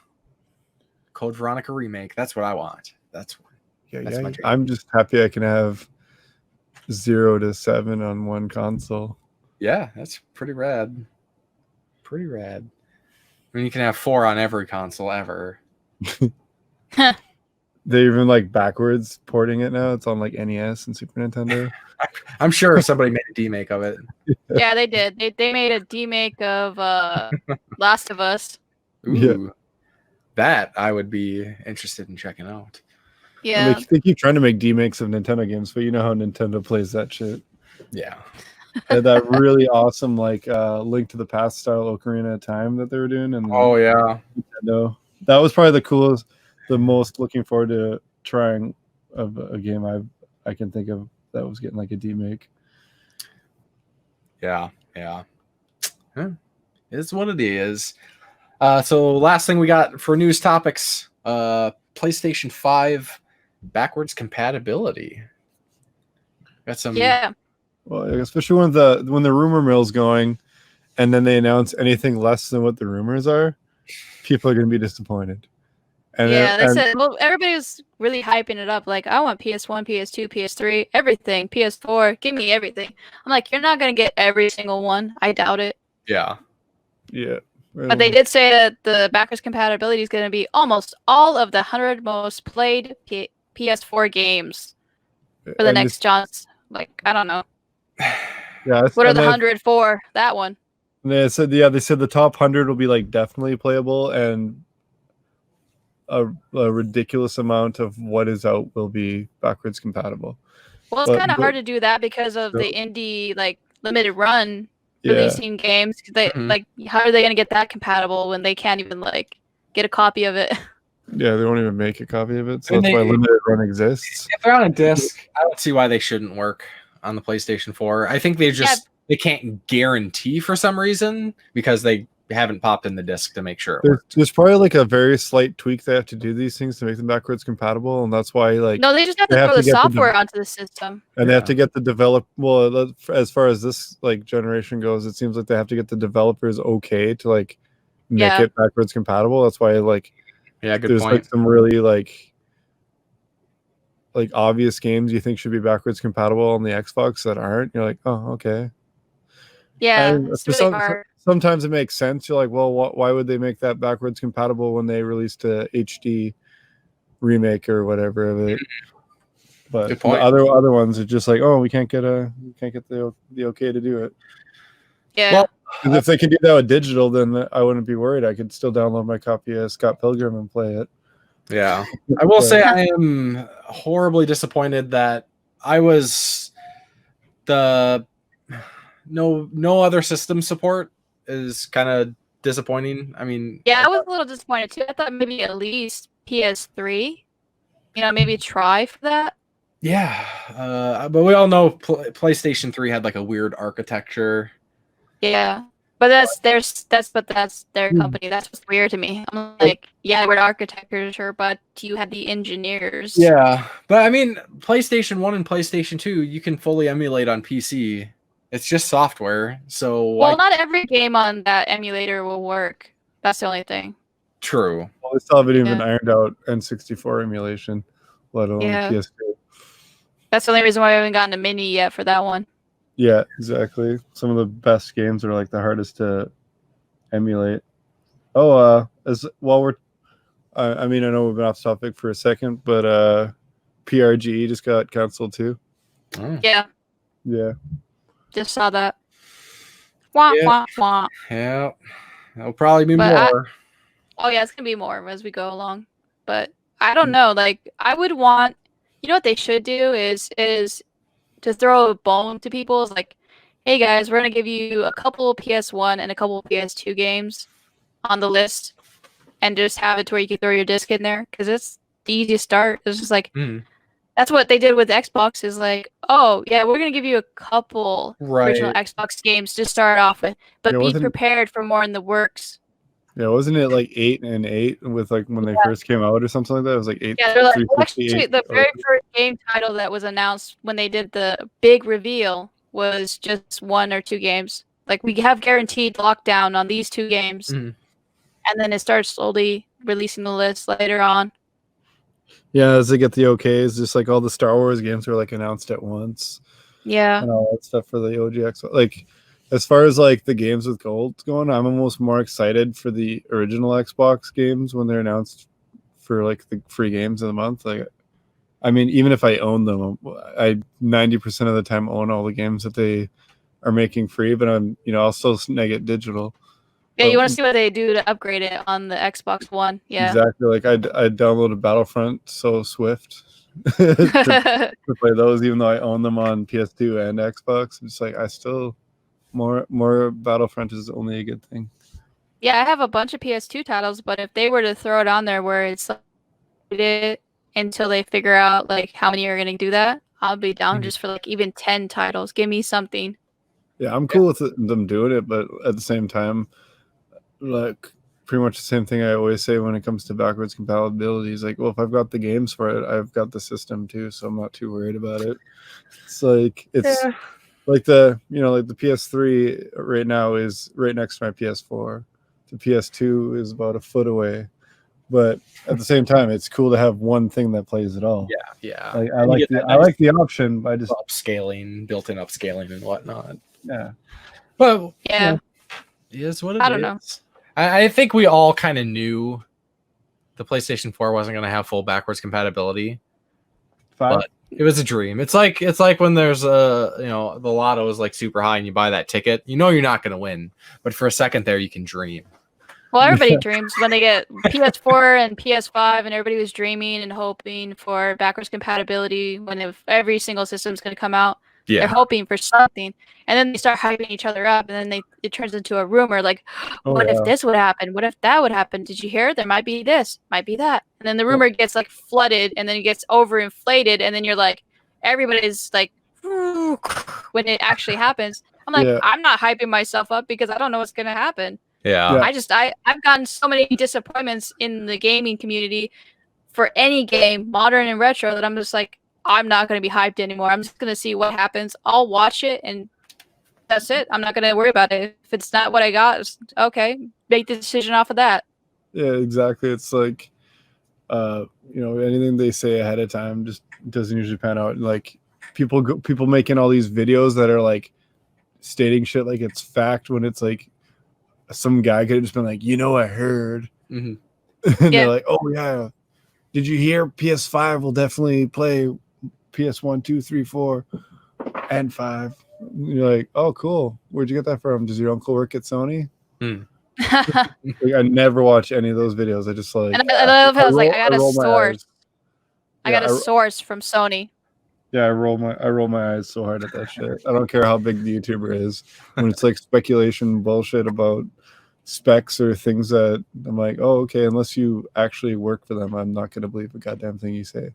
Code Veronica remake. That's what I want. That's my dream. I'm just happy I can have 0 to 7 on one console. Yeah, that's pretty rad. Pretty rad. I mean, you can have 4 on every console ever. They even like backwards porting it now. It's on like NES and Super Nintendo. I'm sure somebody made a demake of it. Yeah, they did. They made a demake of Last of Us. Ooh, yeah. That I would be interested in checking out. Yeah, they keep trying to make demakes of Nintendo games, but you know how Nintendo plays that shit. Yeah. And that really awesome like Link to the Past style Ocarina of Time that they were doing, and Nintendo. That was probably the most looking forward to trying of a game I can think of that was getting like a demake. Yeah. It's what it is. So last thing we got for news topics, PlayStation 5 backwards compatibility. Got some. Yeah. Well, especially when the rumor mill's going, and then they announce anything less than what the rumors are, people are going to be disappointed. And yeah, they said, well, everybody was really hyping it up. Like, I want PS1, PS2, PS3, everything, PS4, give me everything. I'm like, you're not going to get every single one. I doubt it. Yeah. Yeah. But they did say that the backwards compatibility is going to be almost all of the 100 most played PS4 games for the next John's. Like, I don't know. Yeah. What are the 100 for? That one. They said the top 100 will be like definitely playable, and a ridiculous amount of what is out will be backwards compatible. Well, it's kind of hard to do that because of the indie like limited run releasing games. They like, how are they going to get that compatible when they can't even like get a copy of it? Yeah, they won't even make a copy of it, so that's why limited run exists. If they're on a disc, I don't see why they shouldn't work on the PlayStation 4. I think they can't guarantee for some reason because they haven't popped in the disc to make sure it works. There's probably like a very slight tweak they have to do these things to make them backwards compatible, and that's why like no, they just have to throw the software onto the system, and they have to get the develop. Well, as far as this like generation goes, it seems like they have to get the developers okay to like make it backwards compatible. That's why like good there's point. like some really like obvious games you think should be backwards compatible on the Xbox that aren't. You're like, oh, okay. Yeah, it's really hard. Sometimes it makes sense. You're like, well, why would they make that backwards compatible when they released a HD remake or whatever of it? But the other ones are just like, oh, we can't get the okay to do it. Yeah. Well, if they could do that with digital, then I wouldn't be worried. I could still download my copy of Scott Pilgrim and play it. Yeah, I will say I am horribly disappointed that I was no other system support is kind of disappointing. I mean, yeah, I was a little disappointed too. I thought maybe at least PS3, maybe try for that. Yeah, but we all know PlayStation 3 had like a weird architecture. Yeah, but that's their company. That's what's weird to me. I'm like, yeah, we're the architecture, but you have the engineers. Yeah, but I mean, PlayStation 1 and PlayStation 2, you can fully emulate on PC. It's just software, so well, not every game on that emulator will work. That's the only thing. True. Well, they still haven't even ironed out N64 emulation, let alone PS2. That's the only reason why I haven't gotten a mini yet for that one. Yeah, exactly. Some of the best games are like the hardest to emulate. Oh, I mean, I know we've been off topic for a second, but PRGE just got canceled too. Oh. Yeah. Yeah. Just saw that. Wah, wah, wah. Yeah. There'll probably be more. It's going to be more as we go along. But I don't know. Like, I would want... You know what they should do is to throw a bone to people. Is like, hey, guys, we're going to give you a couple PS1 and a couple PS2 games on the list. And just have it to where you can throw your disc in there. Because it's the easiest start. It's just like... That's what they did with Xbox is like, oh, yeah, we're going to give you a couple original Xbox games to start off with, but be prepared for more in the works. Yeah, wasn't it like 8 and 8 with like when they first came out or something like that? It was like 8. Yeah, they're like, actually, the very first game title that was announced when they did the big reveal was just 1 or 2 games. Like, we have guaranteed lockdown on these 2 games. And then it starts slowly releasing the list later on. Yeah, as they get the okays, just like all the Star Wars games were like announced at once. Yeah. And all that stuff for the OG Xbox. Like, as far as like the games with gold going, I'm almost more excited for the original Xbox games when they're announced for like the free games of the month. Like, I mean, even if I own them, I 90% of the time own all the games that they are making free, but I'll still snag it digital. Yeah, you want to see what they do to upgrade it on the Xbox One. Yeah, exactly. Like I downloaded Battlefront so swift to play those, even though I own them on PS2 and Xbox. It's like I still more Battlefront is only a good thing. Yeah, I have a bunch of PS2 titles, but if they were to throw it on there where it's it until they figure out like how many are going to do that, I'll be down just for like even 10 titles. Give me something. Yeah, I'm cool with them doing it, but at the same time, like pretty much the same thing I always say when it comes to backwards compatibility is like, well, if I've got the games for it, I've got the system too, so I'm not too worried about it. It's like like the PS3 right now is right next to my PS4. The PS2 is about a foot away, but at the same time, it's cool to have one thing that plays it all. Yeah. Like, I like the option. I just upscaling, built-in upscaling and whatnot. Yeah, but Yeah. It is what it is. I don't know. I think we all kind of knew the PlayStation 4 wasn't going to have full backwards compatibility. 5. But it was a dream. It's like when there's the lotto is like super high and you buy that ticket. You know you're not going to win, but for a second there you can dream. Well, everybody dreams when they get PS4 and PS5, and everybody was dreaming and hoping for backwards compatibility when every single system is going to come out. Yeah. They're hoping for something, and then they start hyping each other up, and then it turns into a rumor like, what if this would happen? What if that would happen? Did you hear? There might be this, might be that. And then the rumor gets like flooded, and then it gets overinflated, and then you're like, everybody's like, when it actually happens. I'm like, I'm not hyping myself up because I don't know what's going to happen. Yeah. I've gotten so many disappointments in the gaming community for any game, modern and retro, that I'm just like, I'm not going to be hyped anymore. I'm just going to see what happens. I'll watch it and that's it. I'm not going to worry about it. If it's not what I got, it's okay. Make the decision off of that. Yeah, exactly. It's like, anything they say ahead of time just doesn't usually pan out. Like people making all these videos that are like stating shit like it's fact when it's like some guy could have just been like, I heard. Mm-hmm. And they're like, oh yeah, did you hear? PS5 will definitely play PS1, 2, 3, 4, and 5. And you're like, oh cool. Where'd you get that from? Does your uncle work at Sony? Like, I never watch any of those videos. I just like. And I love how I was like, I got a source. I got a source from Sony. Yeah, I roll my eyes so hard at that shit. I don't care how big the YouTuber is. When it's like speculation bullshit about specs or things that I'm like, oh, okay, unless you actually work for them, I'm not going to believe a goddamn thing you say.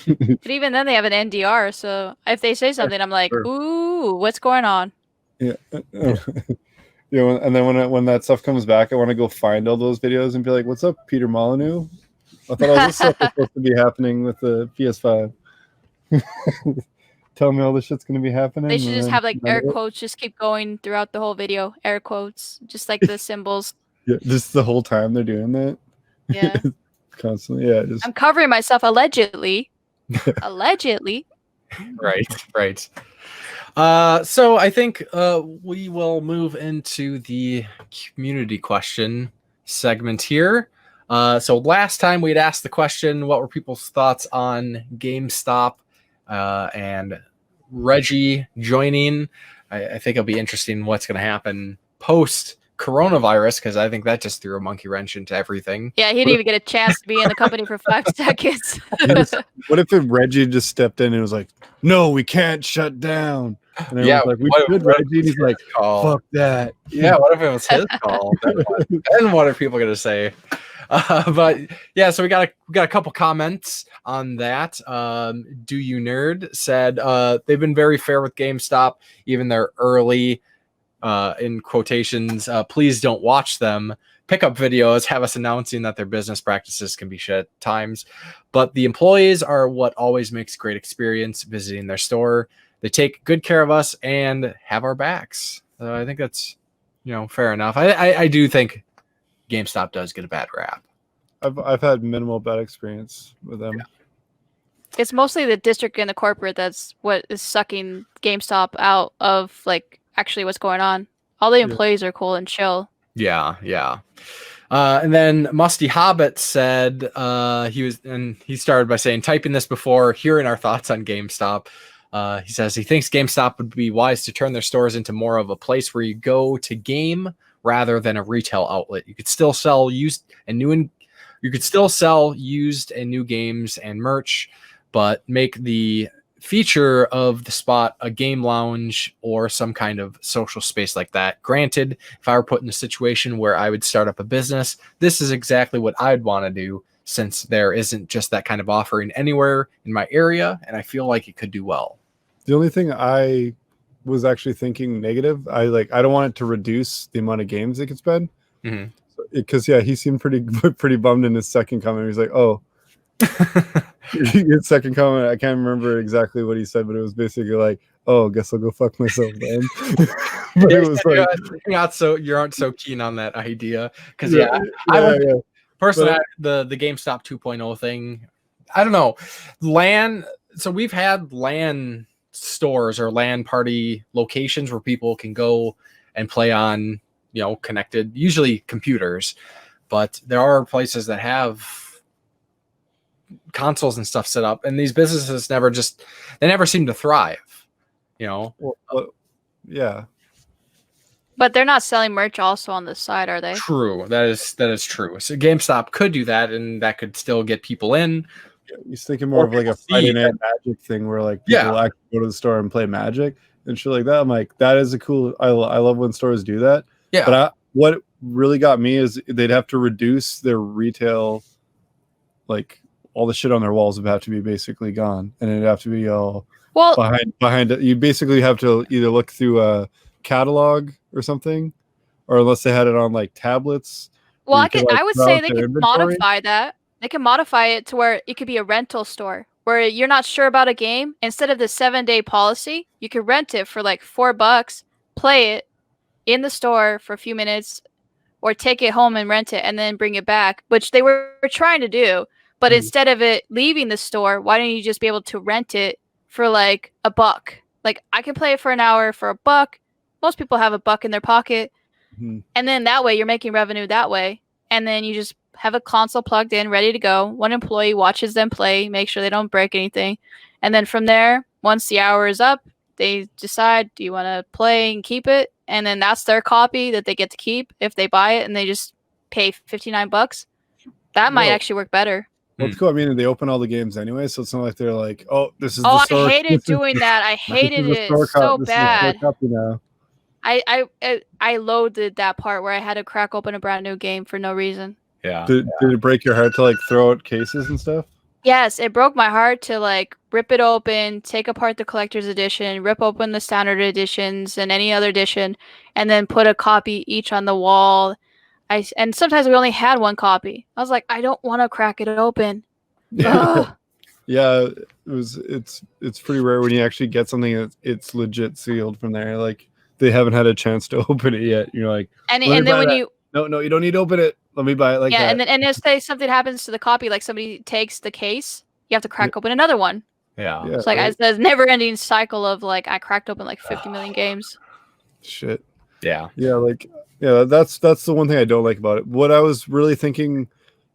But even then, they have an NDR. So if they say something, I'm like, ooh, what's going on? Yeah. And then when that stuff comes back, I want to go find all those videos and be like, what's up, Peter Molyneux? I thought all this stuff was supposed to be happening with the PS5. Tell me all this shit's going to be happening. They should just have like air quotes just keep going throughout the whole video. Air quotes, just like the symbols. Yeah, just the whole time they're doing that. Yeah. Constantly. Yeah. I'm covering myself allegedly. Allegedly. Right. So I think we will move into the community question segment here. So last time we'd asked the question, what were people's thoughts on GameStop? And Reggie joining. I think it'll be interesting what's going to happen post coronavirus, because I think that just threw a monkey wrench into everything. Yeah, he didn't even get a chance to be in the company for 5 seconds. What if Reggie just stepped in and was like, no, we can't shut down? And was like, we should, Reggie. And he's like, fuck that. Yeah, what if it was his call? Then what are people going to say? But yeah, so we got a couple comments on that. Do You Nerd said they've been very fair with GameStop, even their early in quotations, please don't watch them pickup videos have us announcing that their business practices can be shit at times, but the employees are what always makes a great experience visiting their store. They take good care of us and have our backs. I think that's fair enough. I do think GameStop does get a bad rap. I've had minimal bad experience with them. Yeah. It's mostly the district and the corporate that's what is sucking GameStop out of like actually what's going on. All the employees are cool and chill. Yeah. And then Musty Hobbit said he started by saying, typing this before hearing our thoughts on GameStop. He says he thinks GameStop would be wise to turn their stores into more of a place where you go to game rather than a retail outlet. You could still sell used and new games and merch, but make the feature of the spot a game lounge or some kind of social space like that. Granted, if I were put in a situation where I would start up a business, this is exactly what I'd want to do, since there isn't just that kind of offering anywhere in my area, and I feel like it could do well. The only thing I was actually thinking negative, I don't want it to reduce the amount of games they could spend. Because he seemed pretty bummed in his second comment. He was like, oh, his second comment, I can't remember exactly what he said, but it was basically like, oh, guess I'll go fuck myself then. But it was like, you aren't so keen on that idea because yeah. Personally, the GameStop 2.0 thing, I don't know. LAN. So we've had LAN stores or LAN party locations where people can go and play on, connected, usually computers. But there are places that have consoles and stuff set up, and these businesses never seem to thrive. Well, yeah. But they're not selling merch also on the side, are they? True. That is true. So GameStop could do that, and that could still get people in. He's thinking more of like a Friday Night Magic thing where like people actually go to the store and play Magic and shit like that. I'm like, that is a cool. I love when stores do that. Yeah. But what really got me is they'd have to reduce their retail, like all the shit on their walls would have to be basically gone, and it'd have to be all behind it. You basically have to either look through a catalog or something, or unless they had it on like tablets. Well, I would say they could modify that. They can modify it to where it could be a rental store where you're not sure about a game. Instead of the 7-day policy, you could rent it for like $4, play it in the store for a few minutes, or take it home and rent it and then bring it back, which they were trying to do. But instead of it leaving the store, why don't you just be able to rent it for like $1? Like I can play it for an hour for $1. Most people have $1 in their pocket. And then that way you're making revenue that way. And then you just have a console plugged in, ready to go. One employee watches them play, make sure they don't break anything. And then from there, once the hour is up, they decide, do you want to play and keep it? And then that's their copy that they get to keep if they buy it and they just pay $59. That might actually work better. Well, it's cool. I mean, they open all the games anyway, so it's not like they're like, oh, this is the store. I hated doing that. I hated it so bad. I loathed that part where I had to crack open a brand new game for no reason. Yeah. Did it break your heart to like throw out cases and stuff? Yes, it broke my heart to like rip it open, take apart the collector's edition, rip open the standard editions and any other edition, and then put a copy each on the wall. And sometimes we only had one copy. I was like, I don't want to crack it open. Yeah, it's pretty rare when you actually get something that it's legit sealed from there. Like they haven't had a chance to open it yet. You're like, and then when you no, you don't need to open it. Let me buy it like that. And if say something happens to the copy, like somebody takes the case, you have to crack open another one. Yeah. It's like it's a never-ending cycle of like I cracked open like 50 million games. Shit. Yeah. Yeah, that's the one thing I don't like about it. What I was really thinking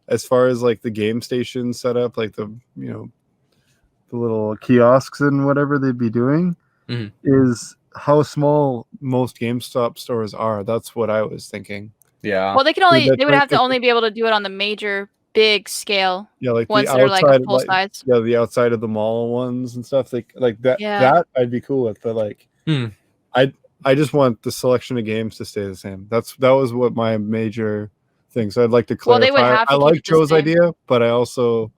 as far as like the game station setup, like the the little kiosks and whatever they'd be doing is how small most GameStop stores are. That's what I was thinking. Yeah. Well, they would have to only be able to do it on the major big scale. Yeah, like ones the that are like outside, a full size. Yeah, the outside of the mall ones and stuff. Like that. Yeah. That I'd be cool with, but like, I just want the selection of games to stay the same. That was what my major thing. So I'd like to clarify. Well, they would have to I like keep it the Joe's same. idea, but I also,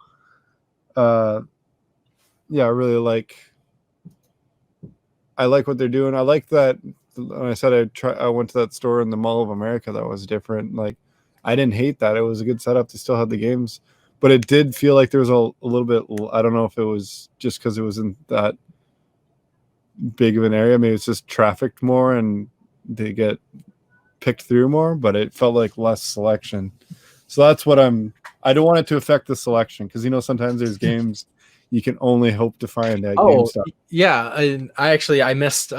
I really like. I like what they're doing. I like that. When I said I went to that store in the Mall of America that was different. Like, I didn't hate that. It was a good setup to still have the games, but it did feel like there was a little bit. I don't know if it was just because it was in that big of an area. Maybe it's just trafficked more and they get picked through more, but it felt like less selection. So that's what I don't want it to affect the selection because sometimes there's games you can only hope to find at GameStop. Yeah, I missed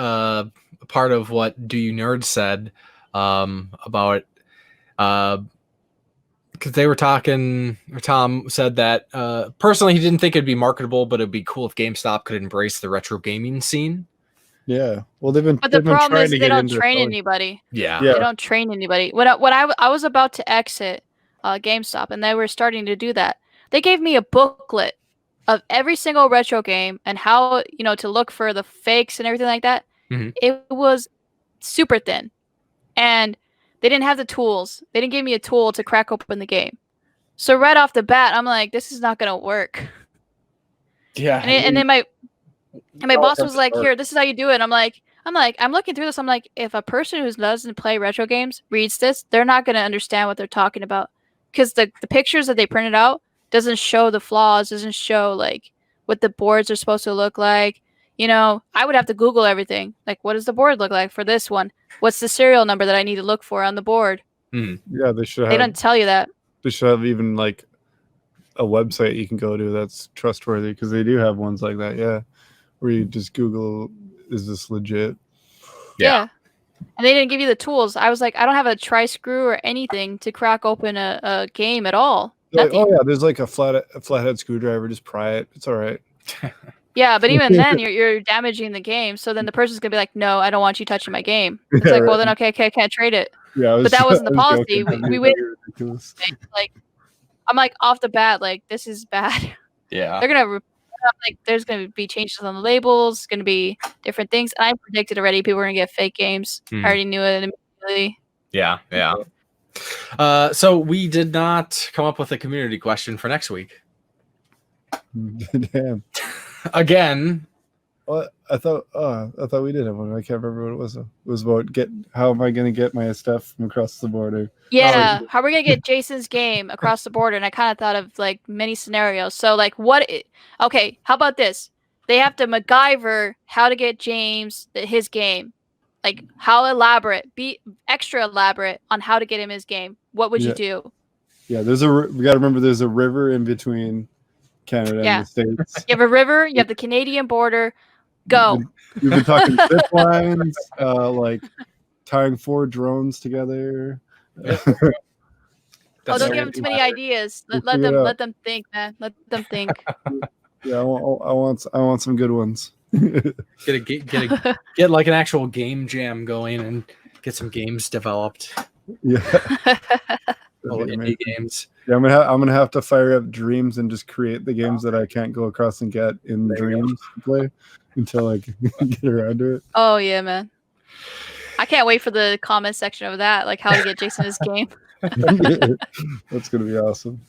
part of what Do You Nerds said about because they were talking, or Tom said that personally he didn't think it'd be marketable, but it'd be cool if GameStop could embrace the retro gaming scene. Yeah, well, they've been. But the problem is they don't train anybody. Yeah, they don't train anybody. When I was about to exit GameStop, and they were starting to do that, they gave me a booklet of every single retro game and how to look for the fakes and everything like that. It was super thin, and they didn't have the tools. They didn't give me a tool to crack open the game. So right off the bat, I'm like, this is not gonna work. Yeah, and then my boss was like, here, this is how you do it. I'm looking through this. I'm like, if a person who doesn't play retro games reads this, they're not gonna understand what they're talking about because the pictures that they printed out doesn't show the flaws, doesn't show like what the boards are supposed to look like. I would have to Google everything. Like, what does the board look like for this one? What's the serial number that I need to look for on the board? Yeah, they should have. They don't tell you that. They should have even like a website you can go to that's trustworthy, because they do have ones like that. Yeah, where you just Google, is this legit? Yeah. And they didn't give you the tools. I was like, I don't have a tri-screw or anything to crack open a game at all. Like, oh yeah, there's like a flathead screwdriver. Just pry it. It's all right. Yeah, but even then, you're damaging the game. So then the person's gonna be like, "No, I don't want you touching my game." It's like, well, then okay, I can't trade it. Yeah, but that wasn't the policy. We went like, I'm like off the bat, like this is bad. Yeah, they're gonna like, there's gonna be changes on the labels, gonna be different things. And I predicted already people were gonna get fake games. I already knew it immediately. Yeah. So we did not come up with a community question for next week. Damn. Again. Well, I thought we did have one. I can't remember what it was. It was about how am I going to get my stuff from across the border? Yeah, how are we going to get Jason's game across the border? And I kind of thought of like many scenarios. So like okay, how about this? They have to MacGyver how to get James his game. Like how elaborate, be extra elaborate on how to get him his game. What would you do? Yeah, we got to remember there's a river in between Canada and the States. You have a river, you have the Canadian border. Go. You've been talking zip lines, like tying 4 drones together. Don't give them too many ideas. Let them think, man. Let them think. Yeah, I want some good ones. Get like an actual game jam going and get some games developed. Yeah. Indie games. Yeah, I'm gonna have to fire up Dreams and just create the games that I can't go across and get in Dreams to play until I can get around to it. Oh yeah, man! I can't wait for the comment section of that, like how to get Jason his game. That's gonna be awesome.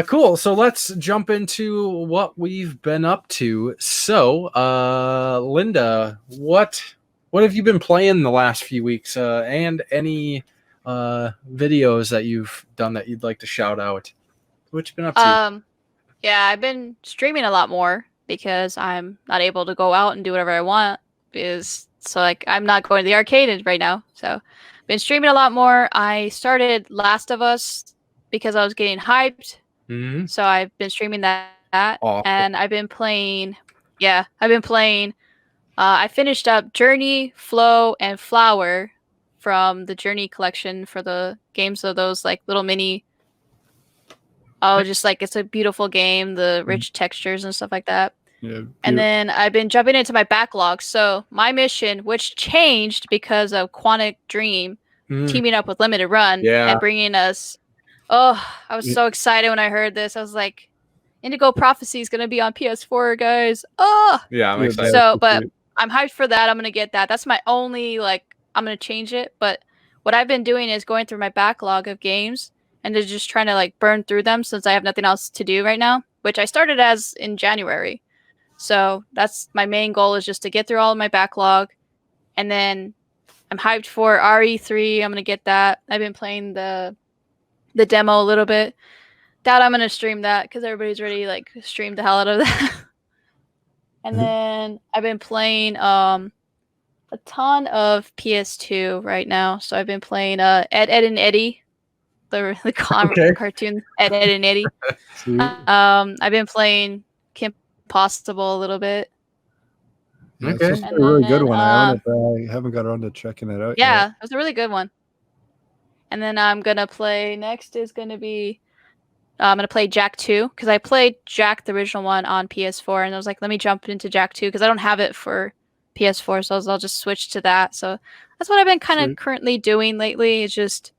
Cool. So let's jump into what we've been up to. So, Linda, what have you been playing the last few weeks? And any videos that you've done that you'd like to shout out? What you been up to? Yeah, I've been streaming a lot more because I'm not able to go out and do whatever I want I'm not going to the arcade right now. So been streaming a lot more. I started Last of Us because I was getting hyped. Mm-hmm. So I've been streaming that. Awesome. And I've been playing I finished up Journey, Flow, and Flower from the Journey collection for the games of those like little mini. Just like it's a beautiful game, the rich textures and stuff like that. Yeah. And then I've been jumping into my backlog. So my mission, which changed because of Quantic Dream teaming up with Limited Run and bringing us. Oh, I was so excited when I heard this. I was like, Indigo Prophecy is going to be on PS4, guys. Oh, yeah, I'm excited. So, but I'm hyped for that. I'm going to get that. That's my only I'm going to change it. But what I've been doing is going through my backlog of games and just trying to burn through them since I have nothing else to do right now, which I started as in January. So that's my main goal, is just to get through all of my backlog. And then I'm hyped for RE3. I'm going to get that. I've been playing the demo a little bit. Doubt I'm going to stream that because everybody's already streamed the hell out of that. And then I've been playing a ton of PS2 right now. So I've been playing Ed, and Eddie, the cartoon Ed, and Eddie. I've been playing Kim Possible a little bit. Okay, it's a really good one. I haven't got around to checking it out. Yeah, it was a really good one. And then I'm gonna play next is gonna be I'm gonna play Jack 2 because I played Jack the original one on PS4 and I was like, let me jump into Jack 2 because I don't have it for PS4, so I'll just switch to that. So that's what I've been kind of currently doing lately, is just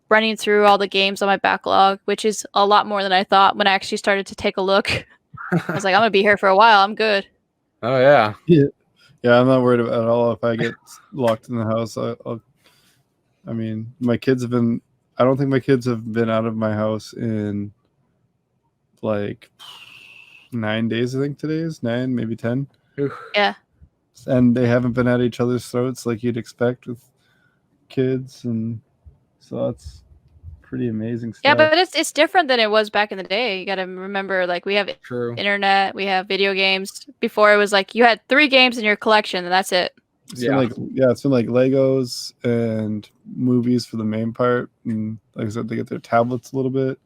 running through all the games on my backlog, which is a lot more than I thought when I actually started to take a look. I was like, I'm gonna be here for a while. I'm good. Oh yeah. Yeah, I'm not worried about it at all. If I get locked in the house, I mean, my kids have been. I don't think my kids have been out of my house in 9 days. I think today is 9, maybe 10. Yeah. And they haven't been at each other's throats like you'd expect with kids, and so pretty amazing stuff. Yeah, but it's different than it was back in the day. You got to remember, like, we have True. internet, we have video games. Before it was like you had 3 games in your collection and that's it. It's been like Legos and movies for the main part, and like I said, they get their tablets a little bit.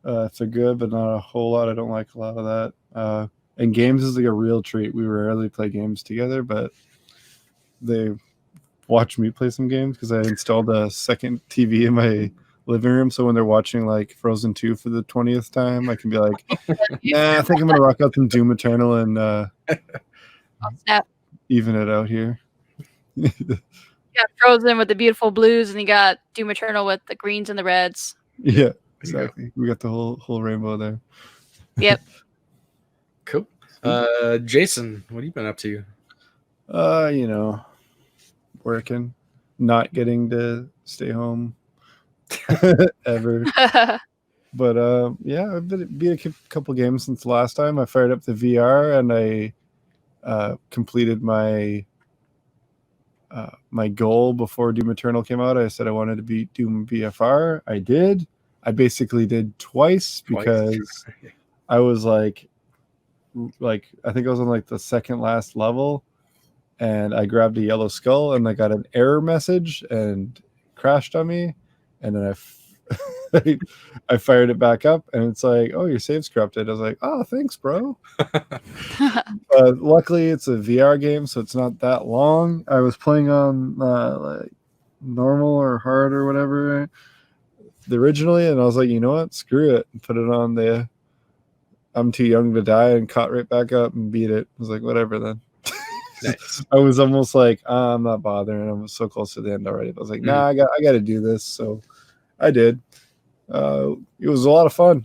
If they're good, but not a whole lot. I don't like a lot of that. And games is like a real treat. We rarely play games together, but they watch me play some games because I installed a second TV in my living room. So when they're watching like Frozen 2 for the 20th time, I can be like, nah, I think I'm gonna rock out some Doom Eternal and even it out here. You got Frozen with the beautiful blues, and you got Doom Eternal with the greens and the reds. Yeah, exactly. We got the whole rainbow there. Yep. Cool. Jason, what have you been up to? Working, not getting to stay home ever. But I've beat a couple games since the last time. I fired up the VR and I completed my goal before Doom Eternal came out. I said I wanted to beat Doom BFR. I did. I basically did twice because I was like I think I was on like the second last level, and I grabbed a yellow skull and I got an error message and crashed on me, and then I fired it back up and it's like, oh, your save's corrupted. I was like, oh, thanks, bro. Luckily it's a VR game, so it's not that long. I was playing on like normal or hard or whatever originally, and I was like, you know what, screw it, and put it on the I'm Too Young to Die and caught right back up and beat it. I was like, whatever then. Nice. I was almost like, I'm not bothering. I was so close to the end already. I was like, nah, I got to do this. So I did. It was a lot of fun.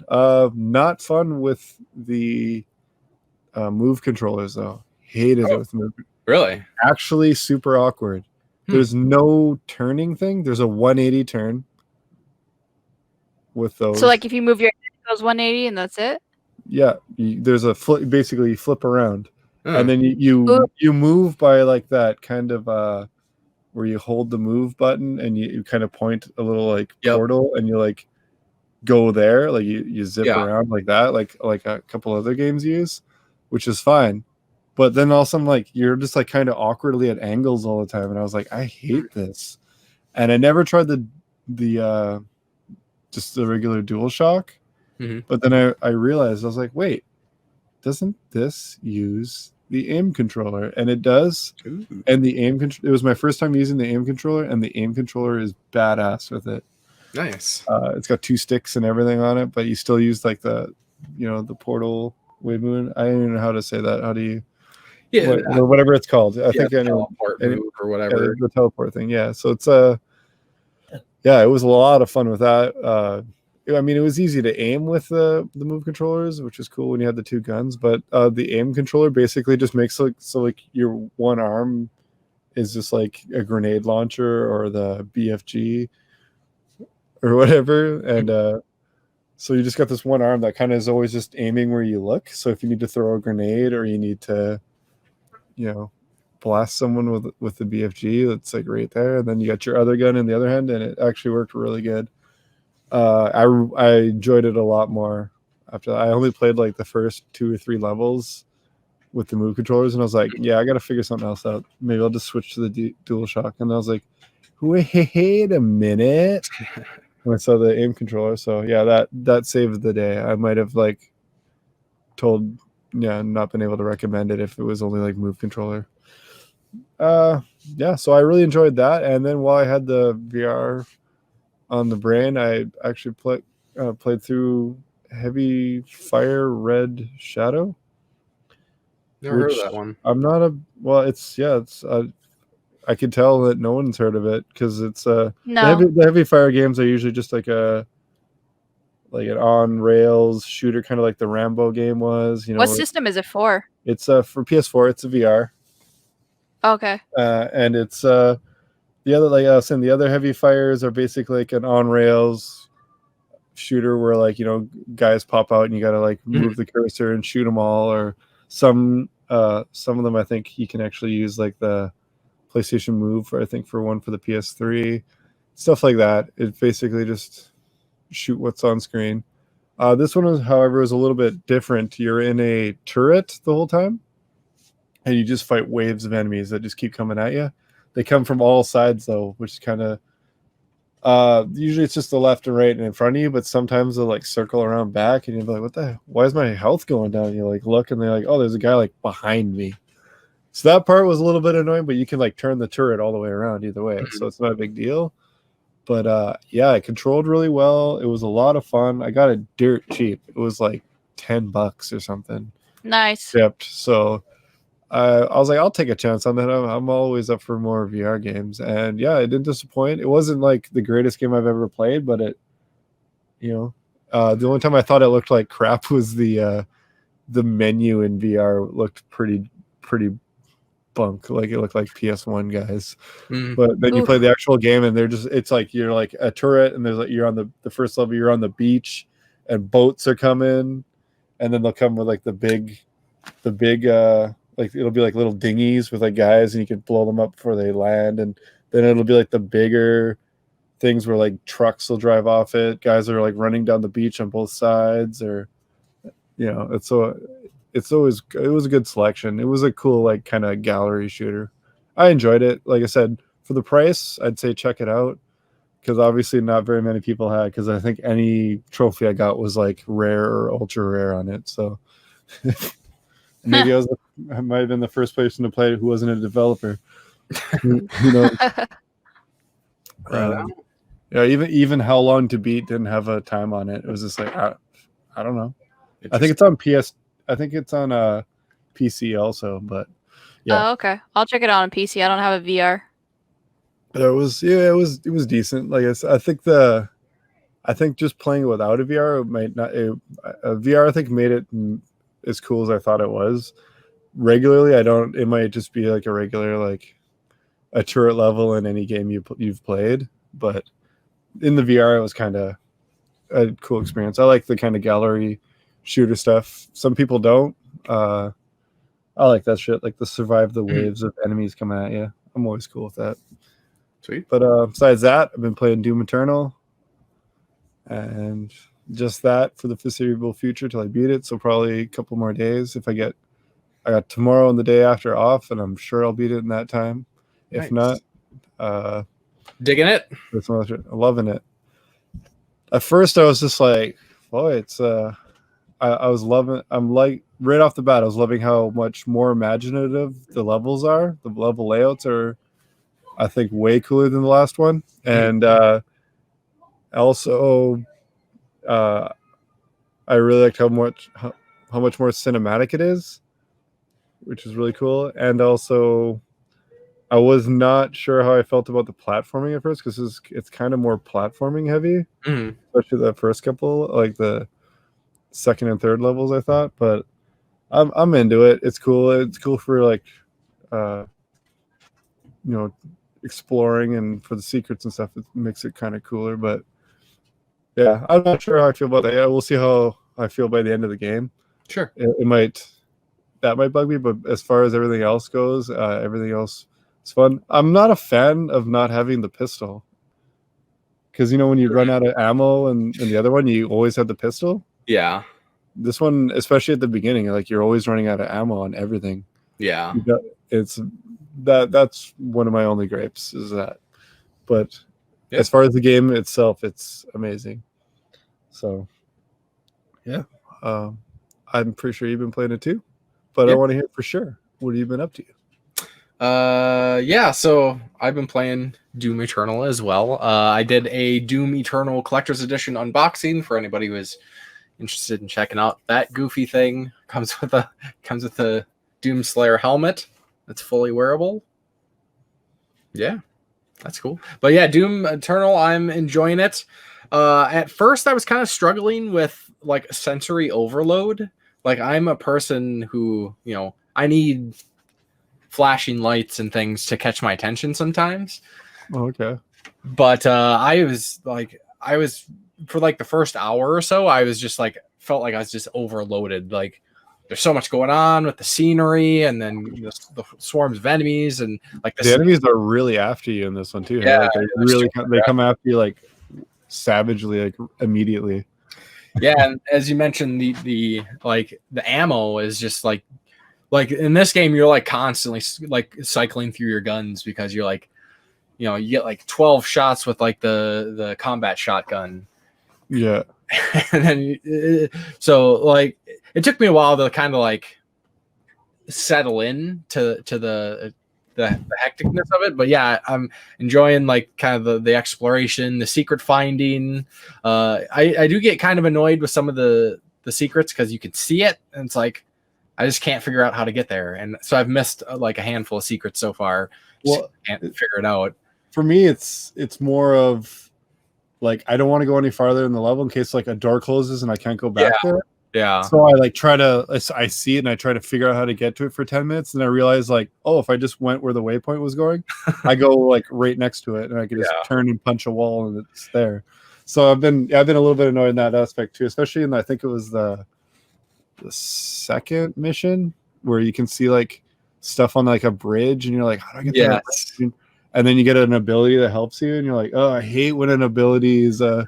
Not fun with the move controllers though. Hated it with move. Really? Actually, super awkward. There's no turning thing. There's a 180 turn with those. So like if you move your head, it goes 180 and that's it? Yeah, there's a flip. Basically, you flip around, and then you move by like that kind of where you hold the move button and you kind of point a little like portal, and you like go there, like you zip around like that, like a couple other games use, which is fine. But then all of a sudden, like you're just like kind of awkwardly at angles all the time, and I was like, I hate this. And I never tried the just the regular DualShock. But then I realized, I was like, wait, doesn't this use the aim controller? And it does. Ooh. And the aim it was my first time using the aim controller, and the aim controller is badass with it. Nice. It's got 2 sticks and everything on it, but you still use like the portal wave moon. I don't even know how to say that. How do you? Yeah, or whatever it's called. I think teleport move or whatever. The teleport thing. Yeah. So it's it was a lot of fun with that. I mean, it was easy to aim with the move controllers, which is cool when you had the 2 guns. But the aim controller basically just makes like your one arm is just like a grenade launcher or the BFG or whatever, and so you just got this one arm that kind of is always just aiming where you look. So if you need to throw a grenade or you need to, blast someone with the BFG, that's like right there, and then you got your other gun in the other hand, and it actually worked really good. I enjoyed it a lot more after that. I only played like the first 2 or 3 levels with the move controllers, and I was like, yeah, I got to figure something else out. Maybe I'll just switch to the DualShock. And I was like, wait a minute. When I saw the aim controller. So yeah, that saved the day. I might have like not been able to recommend it if it was only like move controller. So I really enjoyed that. And then while I had the VR on the brain, I actually played through Heavy Fire Red Shadow. Never heard of that one. I'm not I could tell that no one's heard of it because it's the heavy fire games are usually just like an on rails shooter, kind of like the Rambo game was. What system is it for? It's for PS4. It's a VR. Okay. And it's the other, like I was saying, the other heavy fires are basically like an on rails shooter where guys pop out and you got to like move the cursor and shoot them all, or some of them I think you can actually use like the PlayStation Move for the PS3, stuff like that. It's basically just shoot what's on screen. This one, however, is a little bit different. You're in a turret the whole time, and you just fight waves of enemies that just keep coming at you. They come from all sides, though, which is kind of usually it's just the left and right and in front of you, but sometimes they'll like circle around back, and you're like, "What the? Why is my health going down?" And you like look, and they're like, "Oh, there's a guy like behind me." So that part was a little bit annoying, but you can like turn the turret all the way around either way, so it's not a big deal. But yeah, it controlled really well. It was a lot of fun. I got it dirt cheap. It was like $10 or something. Nice. Shipped. So I was like, I'll take a chance on that. I'm always up for more VR games, and yeah, it didn't disappoint. It wasn't like the greatest game I've ever played, but it, the only time I thought it looked like crap was the menu in VR looked pretty bunk. Like it looked like PS1 guys. But then you play the actual game, and it's like you're like a turret, and there's like you're on the first level, you're on the beach, and boats are coming, and then they'll come with like the big like it'll be like little dinghies with like guys, and you can blow them up before they land, and then it'll be like the bigger things where like trucks will drive off it. Guys are like running down the beach on both sides, or it was a good selection. It was a cool like kind of gallery shooter. I enjoyed it. Like I said, for the price, I'd say check it out, because obviously not very many people had, because I think any trophy I got was like rare or ultra rare on it. So maybe I might have been the first person to play it who wasn't a developer. Who knows? Yeah, even How Long to Beat didn't have a time on it. It was just like I don't know. I think it's on PS. I think it's on PC also, but yeah. Oh, okay. I'll check it out on PC. I don't have a VR. It was decent. Like I think just playing it without a VR might not. A VR I think made it as cool as I thought it was. Regularly, I don't. It might just be like a regular like a turret level in any game you've played, but in the VR it was kind of a cool experience. I like the kind of gallery shooter stuff. Some people don't. I like that shit, like the survive the waves of enemies coming at you. I'm always cool with that. Sweet. But besides that, I've been playing Doom Eternal, and just that for the foreseeable future till I beat it. So probably a couple more days. I got tomorrow and the day after off, and I'm sure I'll beat it in that time. If not, digging it. I'm loving it. At first, I was just like, boy, it's I was loving. I'm like right off the bat, I was loving how much more imaginative the levels are. The level layouts are, I think, way cooler than the last one, and also, I really liked how much more cinematic it is, which is really cool. And also, I was not sure how I felt about the platforming at first, because it's kind of more platforming heavy, especially the first couple, like the second and third levels, I thought. But I'm into it. It's cool. It's cool for like exploring, and for the secrets and stuff. It makes it kind of cooler. But yeah, I'm not sure how I feel about that. Yeah, we'll see how I feel by the end of the game. Sure. That might bug me, but as far as everything else goes, everything else is fun. I'm not a fan of not having the pistol, because when you run out of ammo and the other one, you always have the pistol. Yeah. This one, especially at the beginning, like you're always running out of ammo on everything. Yeah. That's one of my only gripes is that. But as far as the game itself, it's amazing. So yeah, I'm pretty sure you've been playing it too, but I want to hear for sure. What have you been up to? Yeah, so I've been playing Doom Eternal as well. I did a Doom Eternal Collector's Edition unboxing for anybody who is interested in checking out that goofy thing. Comes with a Doom Slayer helmet that's fully wearable. Yeah, that's cool. But yeah, Doom Eternal, I'm enjoying it. At first I was kind of struggling with like sensory overload. Like I'm a person who, I need flashing lights and things to catch my attention sometimes. Oh, okay. But I was for like the first hour or so, I was just like, felt like I was just overloaded. Like there's so much going on with the scenery, and then the swarms of enemies, and like the enemies are really after you in this one too. Yeah, like they come after you like savagely, like immediately. Yeah, and as you mentioned, the ammo is just like in this game you're like constantly like cycling through your guns because you're like, you get like 12 shots with like the combat shotgun. Yeah. And then so like it took me a while to kind of like settle in to the hecticness of it, but yeah, I'm enjoying like kind of the exploration, the secret finding. I do get kind of annoyed with some of the secrets because you can see it and it's like I just can't figure out how to get there, and so I've missed like a handful of secrets so far. Well, can't figure it out. For me, it's more of like I don't want to go any farther in the level in case like a door closes and I can't go back there. Yeah. So I like I see it and I try to figure out how to get to it for 10 minutes, and I realize like, oh, if I just went where the waypoint was going, I go like right next to it and I can just turn and punch a wall and it's there. So I've been a little bit annoyed in that aspect too, especially in I think it was the second mission where you can see like stuff on like a bridge and you're like, how do I get there? And then you get an ability that helps you and you're like, oh, I hate when an ability is like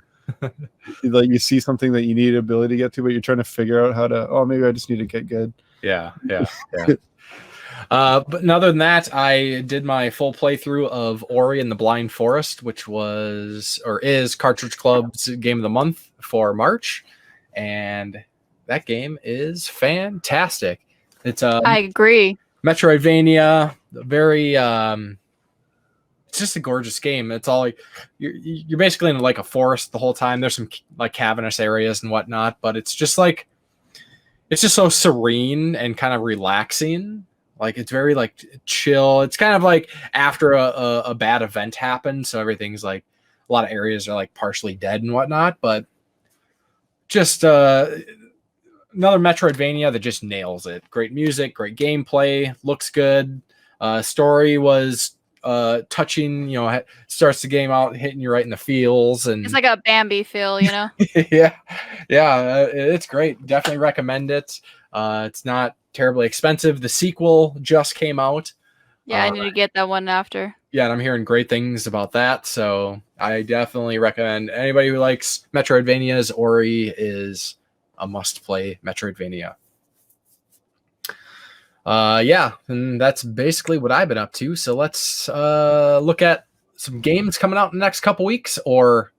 you see something that you need ability to get to, but you're trying to figure out how to, maybe I just need to get good. Yeah. But other than that, I did my full playthrough of Ori and the Blind Forest, which is Cartridge Club's game of the month for March, and that game is fantastic. It's I agree. Metroidvania, very it's just a gorgeous game. It's all like you're basically in like a forest the whole time. There's some like cavernous areas and whatnot, but it's just so serene and kind of relaxing. Like it's very like chill. It's kind of like after a bad event happened, so everything's like a lot of areas are like partially dead and whatnot, but just another Metroidvania that just nails it. Great music, great gameplay, looks good. Story was touching, starts the game out hitting you right in the feels, and it's like a Bambi feel, yeah, it's great. Definitely recommend it. It's not terribly expensive. The sequel just came out. Yeah, I need to get that one after. Yeah, and I'm hearing great things about that, so I definitely recommend anybody who likes Metroidvanias. Ori is a must-play Metroidvania. And that's basically what I've been up to. So let's look at some games coming out in the next couple weeks, or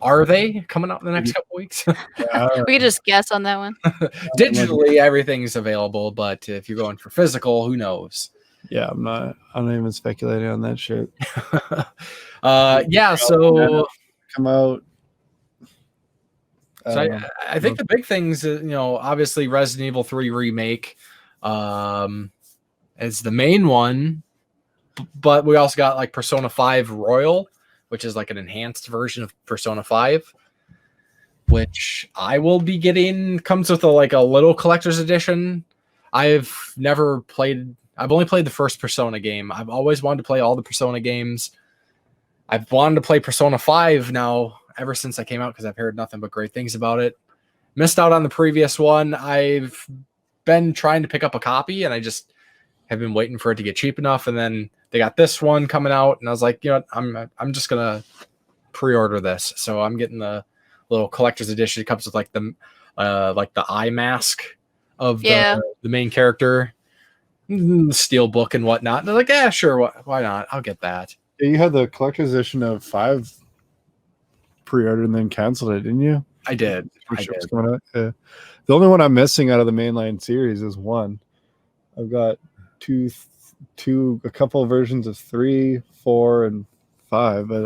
are they coming out in the next couple weeks? We could just guess on that one. Digitally, everything's available, but if you're going for physical, who knows? Yeah, I'm not even speculating on that shit. So come out. So I think the big things, obviously Resident Evil 3 remake is the main one, but we also got like Persona 5 Royal, which is like an enhanced version of Persona 5, which I will be getting. Comes with a little collector's edition. I've only played the first Persona game. I've always wanted to play all the Persona games. I've wanted to play Persona 5 now ever since I came out because I've heard nothing but great things about it. Missed out on the previous one. I've been trying to pick up a copy and I just have been waiting for it to get cheap enough. And then they got this one coming out and I was like, I'm just going to pre-order this. So I'm getting the little collector's edition. It comes with like the eye mask of the main character, steel book and whatnot. And they're like, yeah, sure. Why not? I'll get that. Yeah, you had the collector's edition of 5 pre-ordered and then canceled it, didn't you? I did. The only one I'm missing out of the mainline series is 1. I've got a couple of versions of 3, 4, and 5, but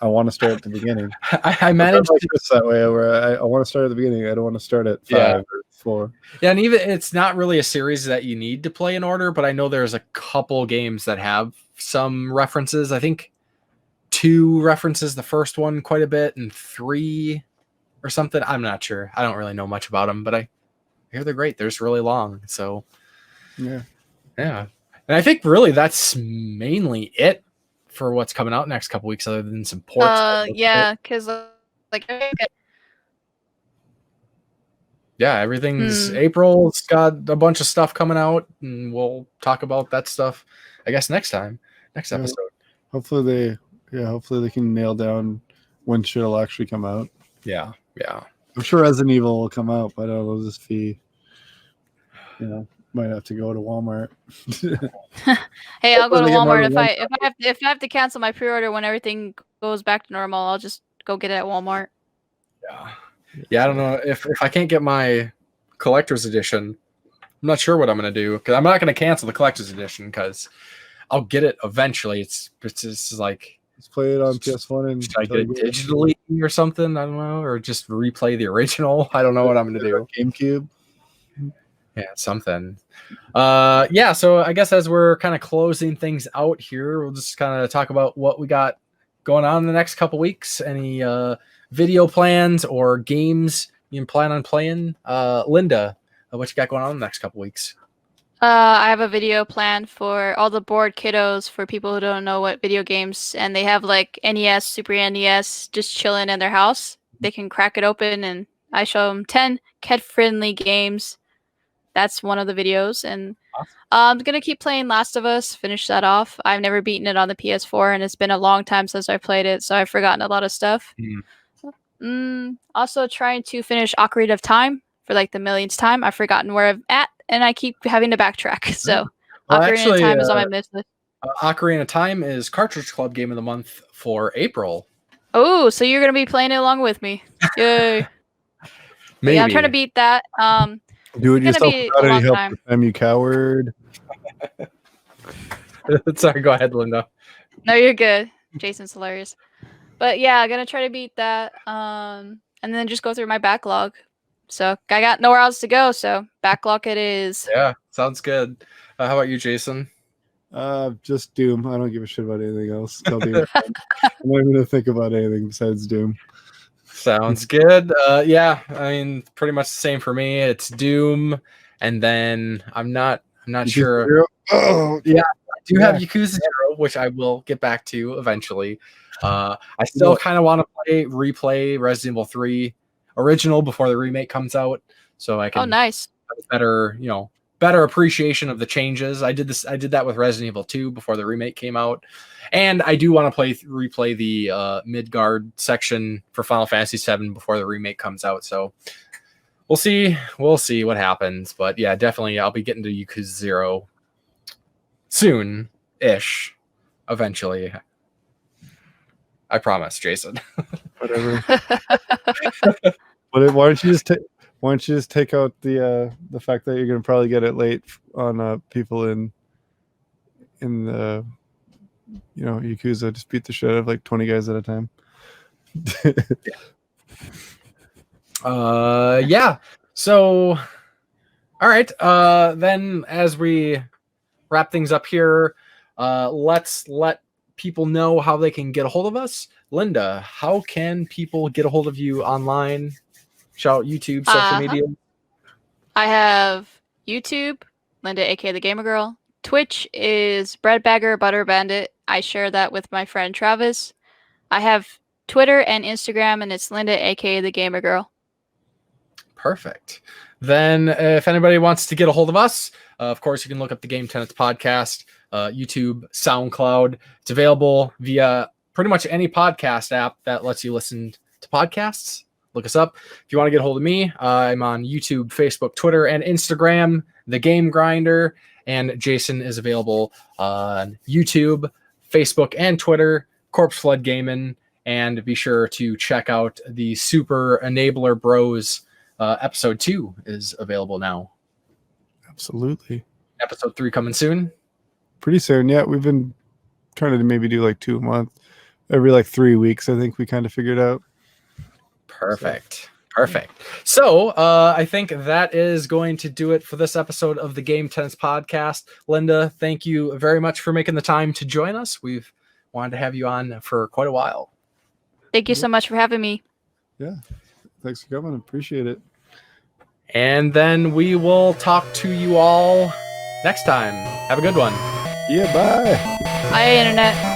I want to start at the beginning. I managed to this that way where I want to start at the beginning. I don't want to start at 5 or 4. Yeah, and even it's not really a series that you need to play in order, but I know there's a couple games that have some references. I think 2 references the first one quite a bit, and 3 or something. I'm not sure. I don't really know much about them, but I hear they're great. They're just really long. So yeah. And I think really that's mainly it for what's coming out next couple weeks, other than some ports. Because everything's April's got a bunch of stuff coming out, and we'll talk about that stuff, I guess, next episode. Hopefully they can nail down when shit will actually come out. Yeah. I'm sure Resident Evil will come out, but it'll just be, might have to go to Walmart. Hey, I'll go to Hopefully they get Walmart Marvel if I have to cancel my pre-order when everything goes back to normal. I'll just go get it at Walmart. Yeah. I don't know if I can't get my collector's edition. I'm not sure what I'm gonna do because I'm not gonna cancel the collector's edition because I'll get it eventually. It's just like. Let's play it on PS1 and Should I get it digitally or something? I don't know, or just replay the original. I don't know what I'm gonna do. GameCube. Yeah, something. Yeah. So I guess as we're kind of closing things out here, we'll just kind of talk about what we got going on in the next couple weeks. Any video plans or games you plan on playing? Linda, what you got going on in the next couple weeks? I have a video planned for all the bored kiddos for people who don't know what video games, and they have like NES, Super NES, just chilling in their house. They can crack it open, and I show them 10 kid-friendly games. That's one of the videos, and I'm gonna keep playing Last of Us. Finish that off. I've never beaten it on the PS4, and it's been a long time since I played it, so I've forgotten a lot of stuff. Also trying to finish Ocarina of Time for like the millionth time. I've forgotten where I'm at, and I keep having to backtrack. So Ocarina of Time is on my list. Ocarina of Time is Cartridge Club Game of the Month for April. Oh, so you're gonna be playing it along with me? Yay! Maybe. Yeah, I'm trying to beat that. Do it It's yourself gonna be without a any long help time. from them, you coward. Sorry, go ahead, Linda. No, you're good. Jason's hilarious. But yeah, I'm gonna try to beat that. And then just go through my backlog. So I got nowhere else to go, so backlog it is. Yeah, sounds good. How about you, Jason? Just Doom. I don't give a shit about anything else. I'm not even gonna think about anything besides Doom. Sounds good. Yeah, I mean, pretty much the same for me. It's Doom, and then I'm not sure. Oh, Yeah, I do have Yakuza 0, which I will get back to eventually. I still kind of want to replay Resident Evil 3 original before the remake comes out, so I can nice. have a better appreciation of the changes. I did that with Resident Evil 2 before the remake came out, and I do want to replay the Midgard section for Final Fantasy 7 before the remake comes out. So we'll see what happens, but yeah, definitely I'll be getting to Yakuza 0 soon-ish, eventually. I promise, Jason. Whatever. Why don't you just take out the fact that you're gonna probably get it late on people in the Yakuza. Just beat the shit out of like 20 guys at a time. Yeah. So, all right. Then as we wrap things up here, let's let people know how they can get a hold of us. Linda, how can people get a hold of you online? Shout out YouTube, social media. I have YouTube, Linda, aka the Gamer Girl. Twitch is Breadbagger Butter Bandit. I share that with my friend Travis. I have Twitter and Instagram, and it's Linda, aka the Gamer Girl. Perfect. Then, if anybody wants to get a hold of us, of course, you can look up the Game Tenants Podcast, YouTube, SoundCloud. It's available via pretty much any podcast app that lets you listen to podcasts. Look us up. If you want to get a hold of me, I'm on YouTube, Facebook, Twitter, and Instagram, The Game Grinder. And Jason is available on YouTube, Facebook, and Twitter, Corpse Flood Gaming. And be sure to check out the Super Enabler Bros. Episode 2 is available now. Absolutely. Episode 3 coming soon. Pretty soon, yeah. We've been trying to maybe do like 2 a month. Every like 3 weeks, I think we kind of figured out. Perfect. So I think that is going to do it for this episode of the Game Tenants Podcast. Linda, thank you very much for making the time to join us. We've wanted to have you on for quite a while. Thank you so much for having me. Yeah. Thanks for coming. Appreciate it. And then we will talk to you all next time. Have a good one. Yeah, bye. Bye, Internet.